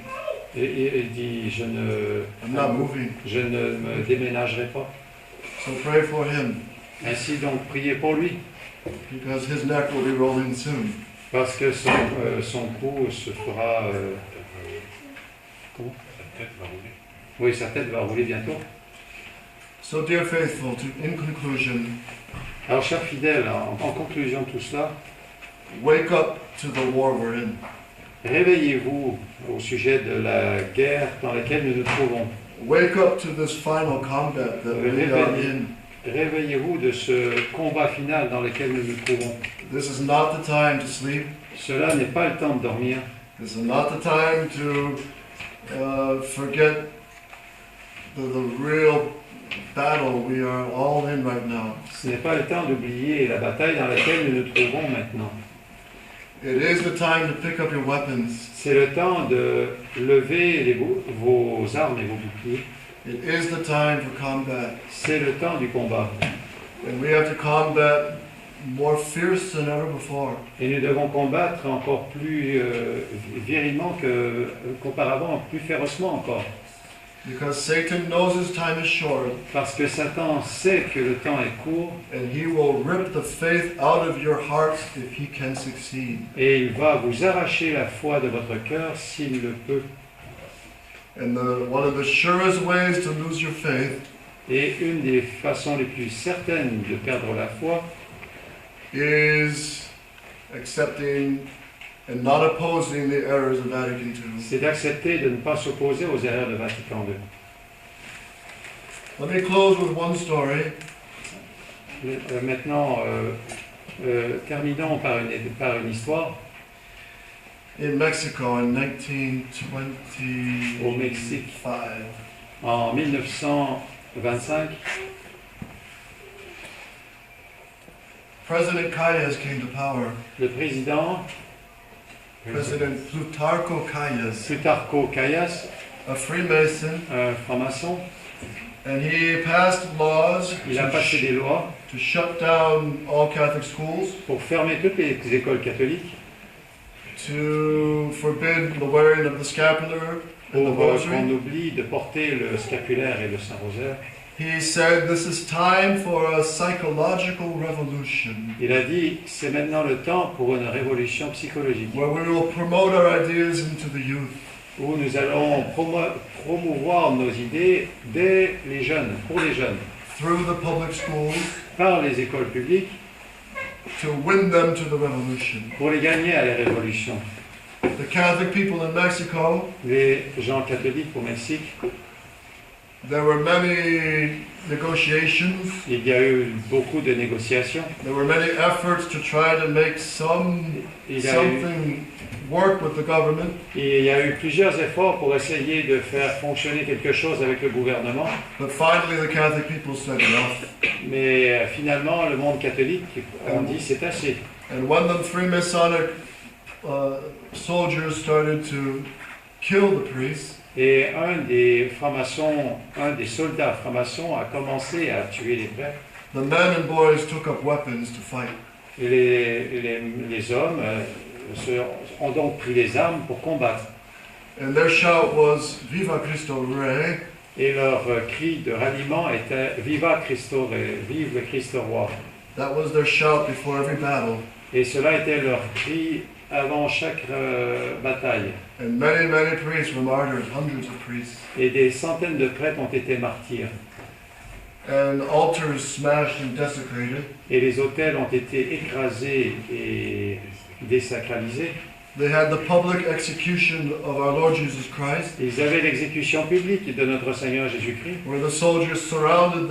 Et il dit, I'm not moving. je ne me déménagerai pas. So pray for him Ainsi donc, priez pour lui, because his neck will be rolling soon. parce que son cou se fera... comment? Sa tête va rouler. Oui, sa tête va rouler bientôt. So dear faithful, in conclusion, Alors, chers fidèles, en conclusion de tout cela, wake up to the war we're in. réveillez-vous au sujet de la guerre dans laquelle nous nous trouvons. Wake up to this final combat that we are in. Réveillez-vous de ce combat final dans lequel nous nous trouvons. This is not the time to sleep. Cela n'est pas le temps de dormir. This is not the time to forget the real battle we are all in right now. Ce n'est pas le temps d'oublier la bataille dans laquelle nous nous trouvons maintenant. It is the time to pick up your weapons. C'est le temps de lever vos armes et vos boucliers. It is the time for combat. C'est le temps du combat. And we have to combat more fierce than ever before. Et nous devons combattre encore plus virilement qu'auparavant, plus férocement encore. Because Satan knows his time is short, Parce que Satan sait que le temps est court and he will rip the faith out of your hearts if he can succeed. et il va vous arracher la foi de votre cœur s'il le peut. And one of the surest ways to lose your faith Et une des façons les plus certaines de perdre la foi, is accepting and not opposing the errors of Vatican II. c'est d'accepter de ne pas s'opposer aux erreurs de Vatican II. Let me close with one story. Maintenant, terminons par une histoire. In Mexico in 1925. Au Mexique. En 1925, President Calles came to power. le président President Plutarco Calles, Plutarco Calles, a Freemason, un franc-maçon, and he passed laws il a passé des lois to shut down all Catholic schools, pour fermer toutes les écoles catholiques, to forbid the wearing of the scapular and the pour qu'on rosary. oublie de porter le scapulaire et le Saint-Rosaire. He said this is time for a psychological revolution Il a dit, c'est maintenant le temps pour une révolution psychologique, where we will promote our ideas into the youth. où nous allons promouvoir nos idées dès les jeunes, pour les jeunes, Through the public schools par les écoles publiques, to win them to the revolution. pour les gagner à la révolution. The Catholic people in Mexico, Les gens catholiques au Mexique, there were many negotiations, il y a eu beaucoup de négociations. there were many efforts to try to make Il y a eu, something work with the government, il y a eu plusieurs efforts pour essayer de faire fonctionner quelque chose avec le gouvernement, but finally the Catholic people said enough. mais finalement le monde catholique a dit c'est assez. And when the Freemasonic soldiers started to kill the priests, Et un des francs-maçons, un des soldats francs-maçons a commencé à tuer les prêtres. the men and boys took up weapons to fight. Et les hommes ont donc pris les armes pour combattre. And their shout was, Viva Cristo Rey. Et leur cri de ralliement était Viva Cristo Rey, vive le Christ roi. That was their shout before every battle. Et cela était leur cri avant chaque bataille. And many priests were martyred, hundreds of priests. Et des centaines de prêtres ont été martyrs. And altars smashed and desecrated. Et les autels ont été écrasés et désacralisés. They had the public execution of our Lord Jesus Christ, Ils avaient l'exécution publique de notre Seigneur Jésus-Christ, where the soldiers surrounded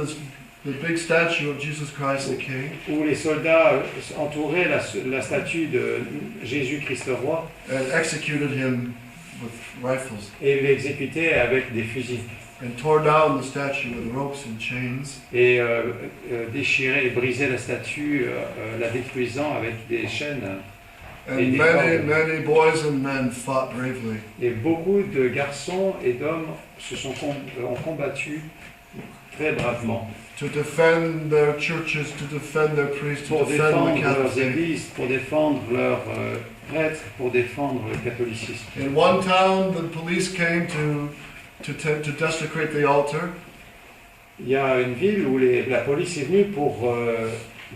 the big statue of Jesus Christ the King où les soldats entouraient la statue de Jésus-Christ roi and executed him with rifles et l'exécutaient avec des fusils and tore down the statue with ropes and chains. et déchiraient et brisaient la statue, la détruisant avec des chaînes. And many boys and men fought bravely. Et beaucoup de garçons et d'hommes ont combattu très bravement To defend their churches, to defend their priests, to pour defend the défendre Catholic leurs faith. églises, pour défendre leurs prêtres, pour défendre le catholicisme. In one town, the police came to desecrate the altar, Il y a une ville où la police est venue pour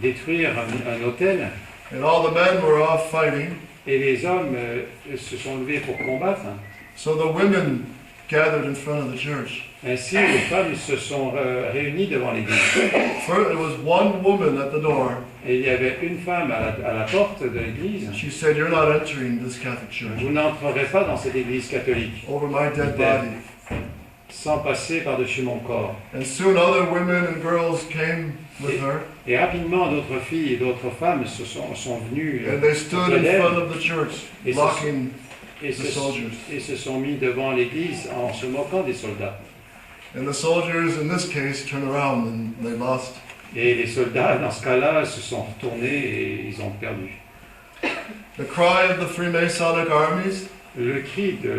détruire un hôtel and all the men were off fighting. et les hommes se sont levés pour combattre. So the women gathered in front of the church. Ainsi, les femmes se sont réunies devant l'église. First, there was one woman at the door. Et il y avait une femme à la porte de l'église. She said, "You're not entering this Catholic church. Vous n'entrerez pas dans cette église catholique Over my dead body." sans passer par-dessus mon corps. And soon other women and girls came with her, Et rapidement, d'autres filles et d'autres femmes sont venues and they stood auprès in d'elle front of the church, Et ce- blocking et the se, soldiers. et se sont mis devant l'église en se moquant des soldats. And the soldiers, in this case, turned around and they lost. Et les soldats, dans ce cas-là, se sont retournés et ils ont perdu. The cry of the Freemasonic armies Le cri de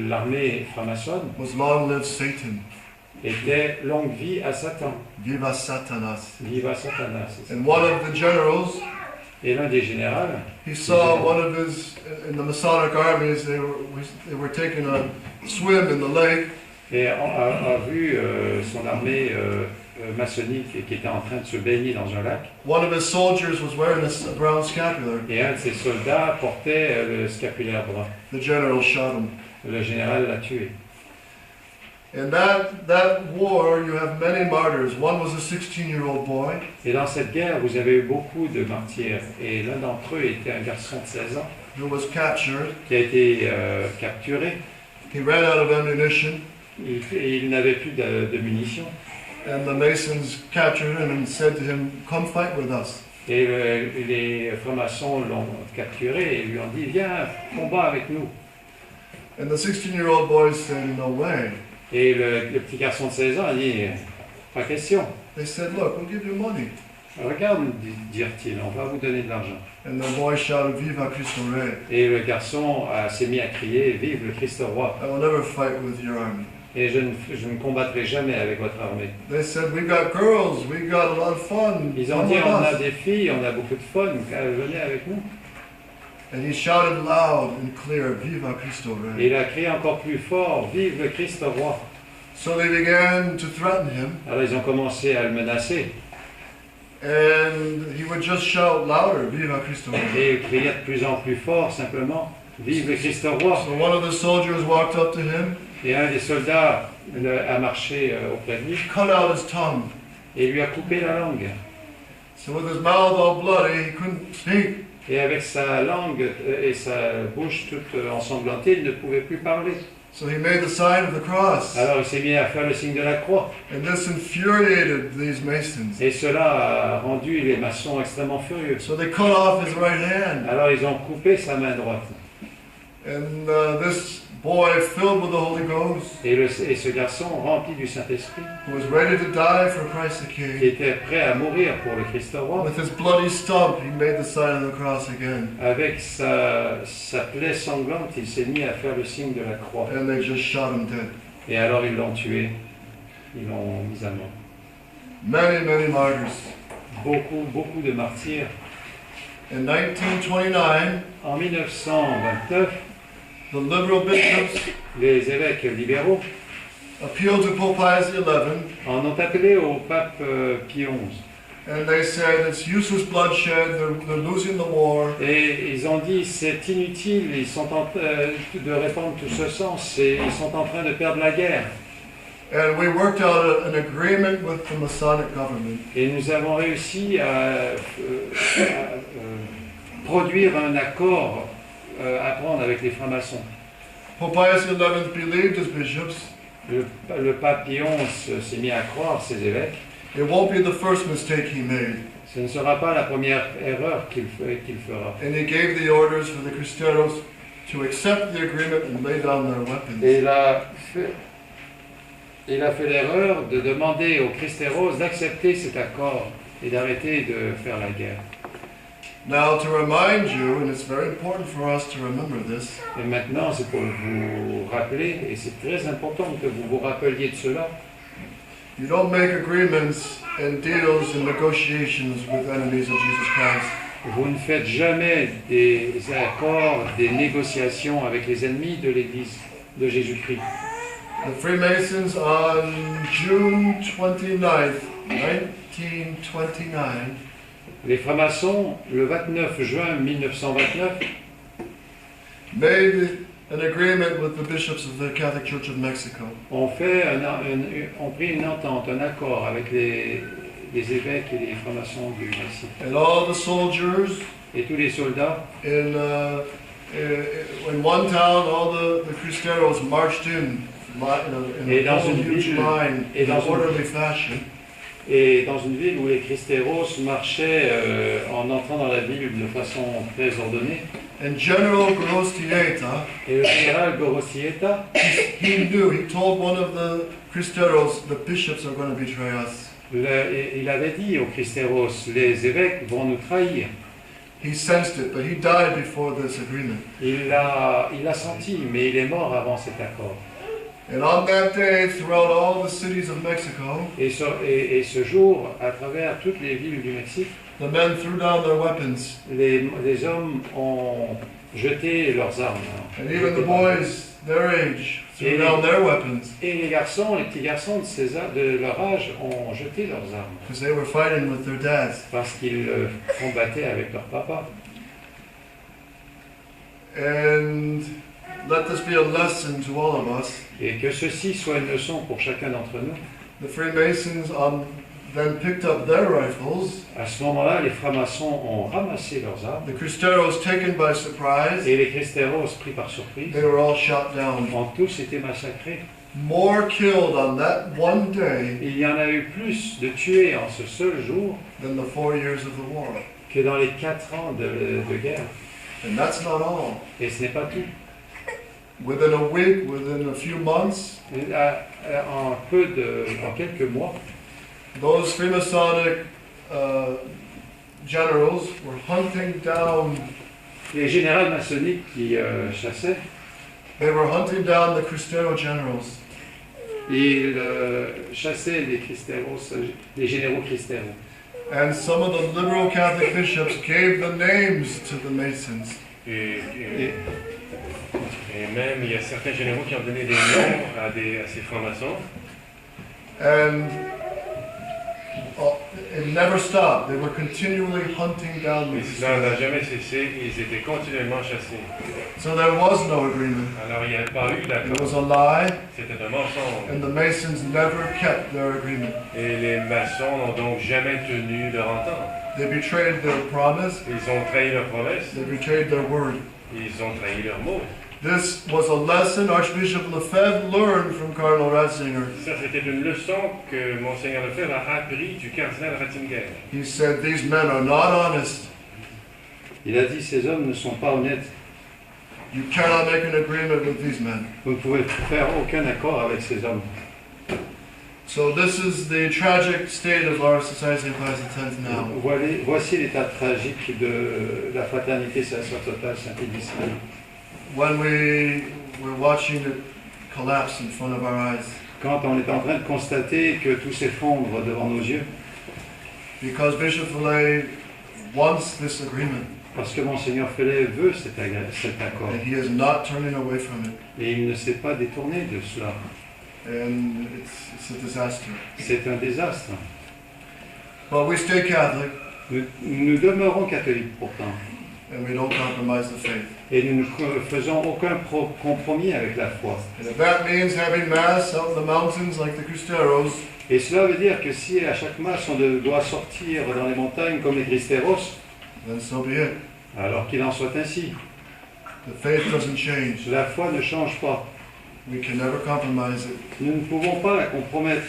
l'armée franc-maçonne was, "Long live Satan, était longue vie à Satan. viva Satanas." Viva Satanas. And one of the generals, Et l'un des généraux, he saw one of his, in the Masonic armies, they were taking a swim in the lake, a vu son armée maçonnique qui était en train de se baigner dans un lac. one of his soldiers was wearing a brown scapular. Et un de ses soldats portait le scapulaire brun. The general shot him. Le général l'a tué. In that war, you have many martyrs. One was a 16-year-old boy. Et dans cette guerre, vous avez eu beaucoup de martyrs. Et l'un d'entre eux était un garçon de 16 ans Who was captured. qui a été capturé. He ran out of ammunition, Il n'avait plus de munitions. and the Masons captured him and said to him, "Come fight with us." Et les francs-maçons l'ont capturé et lui ont dit, viens, combat avec nous. And the 16-year-old boy said, "No way." Et le petit garçon de 16 ans a dit, pas question. They said, "Look, we'll give you money." Regarde, dirent-ils, on va vous donner de l'argent. And the boy shouted, "Viva Cristo Rey." Et le garçon s'est mis à crier, vive le Christ roi. "I will never fight with your army." Et je ne combattrai jamais avec votre armée. They said, "We got girls, we got a lot of fun. Ils ont Come dit, with on a us." des filles, on a beaucoup de fun, venez avec nous. And he shouted loud and clear, "Viva Cristo Et Rey." il a crié encore plus fort, vive le Christ roi. So they began to threaten him, Alors ils ont commencé à le menacer. and he would just shout louder, "Viva Cristo Rey." Et il criait de plus en plus fort, simplement, vive le Christ roi. So one of the soldiers walked up to him, Et un des soldats a marché auprès de lui cut out his tongue. et lui a coupé la langue. So with his mouth all bloody, he couldn't speak. Et avec sa langue et sa bouche toute ensanglantée, il ne pouvait plus parler. So he made the sign of the cross. Alors il s'est mis à faire le signe de la croix. And this infuriated these Masons. Et cela a rendu les maçons extrêmement furieux. So they cut off his right hand. Alors ils ont coupé sa main droite. And this boy, filled with the Holy Ghost, Et ce garçon rempli du Saint-Esprit, who was ready to die for Christ the qui King, était prêt à mourir pour le Christ roi, with his bloody stump, he made the sign of the cross again. avec sa plaie sanglante, il s'est mis à faire le signe de la croix. And they just shot him dead. Et alors ils l'ont tué, ils l'ont mis à mort. Many martyrs. Beaucoup de martyrs. In 1929, En 1929, the liberal bishops les évêques libéraux appealed to Pope Pius XI, en ont appelé au pape Pie XI. and they said it's useless bloodshed, they're losing the war. Et ils ont dit c'est inutile, ils sont en train de répandre tout ce sang, ils sont en train de perdre la guerre. And we worked out an agreement with the Masonic government. Et nous avons réussi à produire un accord à prendre avec les francs-maçons. Pope Pius XI believed his bishops Le pape Pie XI s'est mis à croire ses évêques. it won't be the first mistake he made. Ce ne sera pas la première erreur qu'il fera. And he gave the orders for the Cristeros to accept the agreement and lay down their weapons. Et il a fait l'erreur de demander aux Cristeros d'accepter cet accord et d'arrêter de faire la guerre. Now, to remind you, and it's very important for us to remember this, Et maintenant, c'est pour vous rappeler, et c'est très important que vous vous rappeliez de cela, you don't make agreements and deals and negotiations with enemies of Jesus Christ. vous ne faites jamais des accords, des négociations avec les ennemis de l'Église de Jésus-Christ. The Freemasons, on June 29th, 1929, Les francs-maçons, le 29 juin 1929, made an agreement with the bishops of the Catholic Church of Mexico. ont pris une entente, un accord avec les évêques et les francs-maçons du Mexique. And all the soldiers Et tous les soldats, in one town, all the Cristeros marched in Et a dans whole une huge ville, line et in dans an une- orderly fashion. et dans une ville où les Cristeros marchaient en entrant dans la ville de façon très ordonnée. And General Gorostieta, Et le général Gorosieta, he knew, he told one of the Cristeros, the bishops are going to betray us. il avait dit aux Cristeros, les évêques vont nous trahir. He sensed it, but he died before this agreement. Il l'a senti, mais il est mort avant cet accord. And on that day, throughout all the cities of Mexico, Et ce jour, à travers toutes les villes du Mexique, the men threw down their weapons. les hommes ont jeté leurs armes. And even the boys, their age, threw Et down their weapons Et les petits garçons de leur âge ont jeté leurs armes because they were fighting with their dads. parce qu'ils combattaient avec leur papa. And let this be a lesson to all of us. Et que ceci soit une leçon pour chacun d'entre nous. The Freemasons then picked up their rifles. À ce moment-là, les francs-maçons ont ramassé leurs armes The Cristeros, taken by surprise, et les Cristeros, pris par surprise, they were all shot down. ont tous été massacrés. More killed on that one day Il y en a eu plus de tués en ce seul jour than the 4 years of the war. que dans les 4 ans de guerre. And that's not all. Et ce n'est pas tout. Within a week, within a few months, En quelques mois, those Freemasonic generals were hunting down, les généraux maçonniques qui chassaient, they were hunting down the Cristero generals. ils chassaient les généraux cristeros. And some of the liberal Catholic bishops gave the names to the Masons. Et même, il y a certains généraux qui ont donné des noms à ces francs-maçons. And it never stopped. They were continually hunting down Et these. cela n'a jamais cessé, ils étaient continuellement chassés. So there was no agreement. Alors il n'y a pas eu It d'accord, was a lie, c'était un mensonge. and the Masons never kept their agreement. Et les maçons n'ont donc jamais tenu leur entente. They betrayed their promise, Ils ont trahi leur promesse, they betrayed their word. ils ont trahi leur mot. This was a lesson Archbishop Lefebvre learned from Cardinal Ratzinger. Ça, c'était une leçon que Monseigneur Lefebvre a appris du cardinal Ratzinger. He said, these men are not honest. Il a dit ces hommes ne sont pas honnêtes. You cannot make an agreement with these men. Vous ne pouvez faire aucun accord avec ces hommes. So this is the tragic state of our Society of Pius X now. Voici l'état tragique de la fraternité sacerdotale Saint-Pédicile. When we were watching it collapse in front of our eyes, Quand on est en train de constater que tout s'effondre devant nos yeux, because Bishop Villay wants this agreement. Parce que Monseigneur Fellet veut cet accord. And he is not turning away from it. Et il ne s'est pas détourné de cela. And it's a disaster. C'est un désastre. But we stay Catholic, Nous demeurons catholiques pourtant. and we don't compromise the faith. Et nous ne faisons aucun compromis avec la foi. And if that means having Mass out in the mountains like the Cristeros, Et cela veut dire que si à chaque masse on doit sortir dans les montagnes comme les Cristeros, then so be it. alors qu'il en soit ainsi. The faith doesn't change. La foi ne change pas. We can never compromise it. Nous ne pouvons pas la compromettre.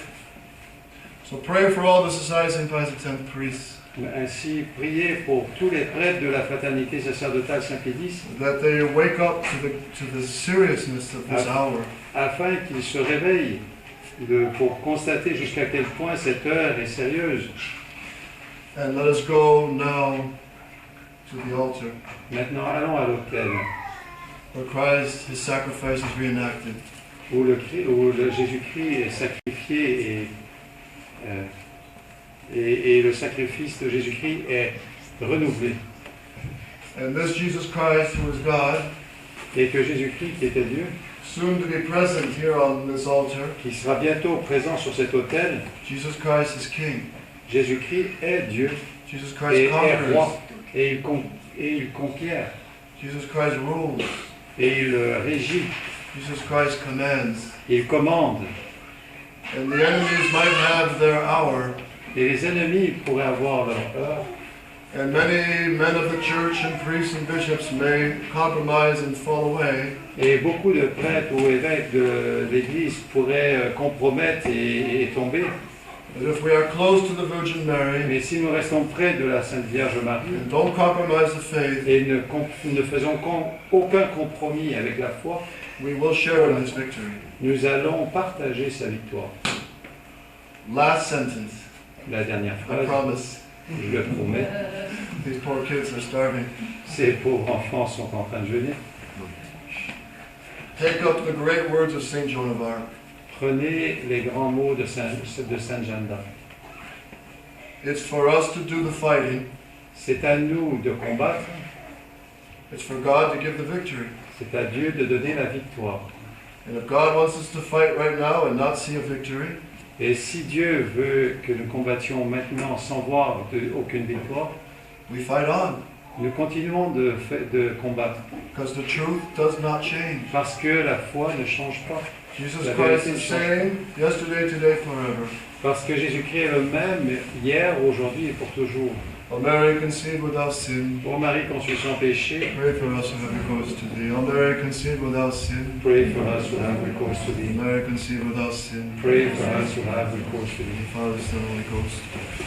So pray for all the Society of St. Pius X priests, Ainsi, priez pour tous les prêtres de la fraternité sacerdotale Saint-Pédis, that they wake up to the seriousness of this hour, afin qu'ils se réveillent pour constater jusqu'à quel point cette heure est sérieuse. and let us go now to the altar, Maintenant, allons à l'autel, where Christ, his sacrifice is reenacted. où le Jésus-Christ est sacrifié et le sacrifice de Jésus-Christ est renouvelé. And this Jesus Christ, who is God, Et que Jésus-Christ, qui était Dieu, soon to be present here on this altar, qui sera bientôt présent sur cet autel, Jesus Christ is King. Jésus-Christ est Dieu Jesus et Christ est conquers. roi, et il conquiert, Jesus Christ rules. et il régit, Jesus Christ commands. il commande. And the enemies might have their hour, Et les ennemis pourraient avoir leur heure, and many men of the church and priests and bishops may compromise and fall away. et beaucoup de prêtres ou évêques de l'Église pourraient compromettre et tomber. But if we are close to the Virgin Mary Mais si nous restons près de la Sainte Vierge Marie and don't compromise the faith, et ne faisons aucun compromis avec la foi, we will share in His victory. nous allons partager sa victoire. Last sentence, La dernière I phrase, promise. je le promets, These poor kids are starving. ces pauvres enfants sont en train de jeûner. Take up the great words of Saint Joan of Arc. Prenez les grands mots de Sainte Jeanne d'Arc. It's for us to do the fighting. C'est à nous de combattre, It's for God to give the victory. c'est à Dieu de donner la victoire. And if God wants us to fight right now and not see a victory, Et si Dieu veut que nous combattions maintenant sans voir aucune victoire, we fight on. nous continuons de combattre. Because the truth does not change. Parce que la foi ne change pas. Jesus La Christ vérité is ne change same yesterday, today, forever. Parce que Jésus-Christ est le même hier, aujourd'hui et pour toujours. O Mary conceived without sin, Ô Marie conçue sans péché, pray for us who have recourse to thee. O Mary conceived without sin, pray for us who have recourse to O thee. Mary conceived without sin, Pray for us who have recourse to thee. Father, Son, Holy Ghost.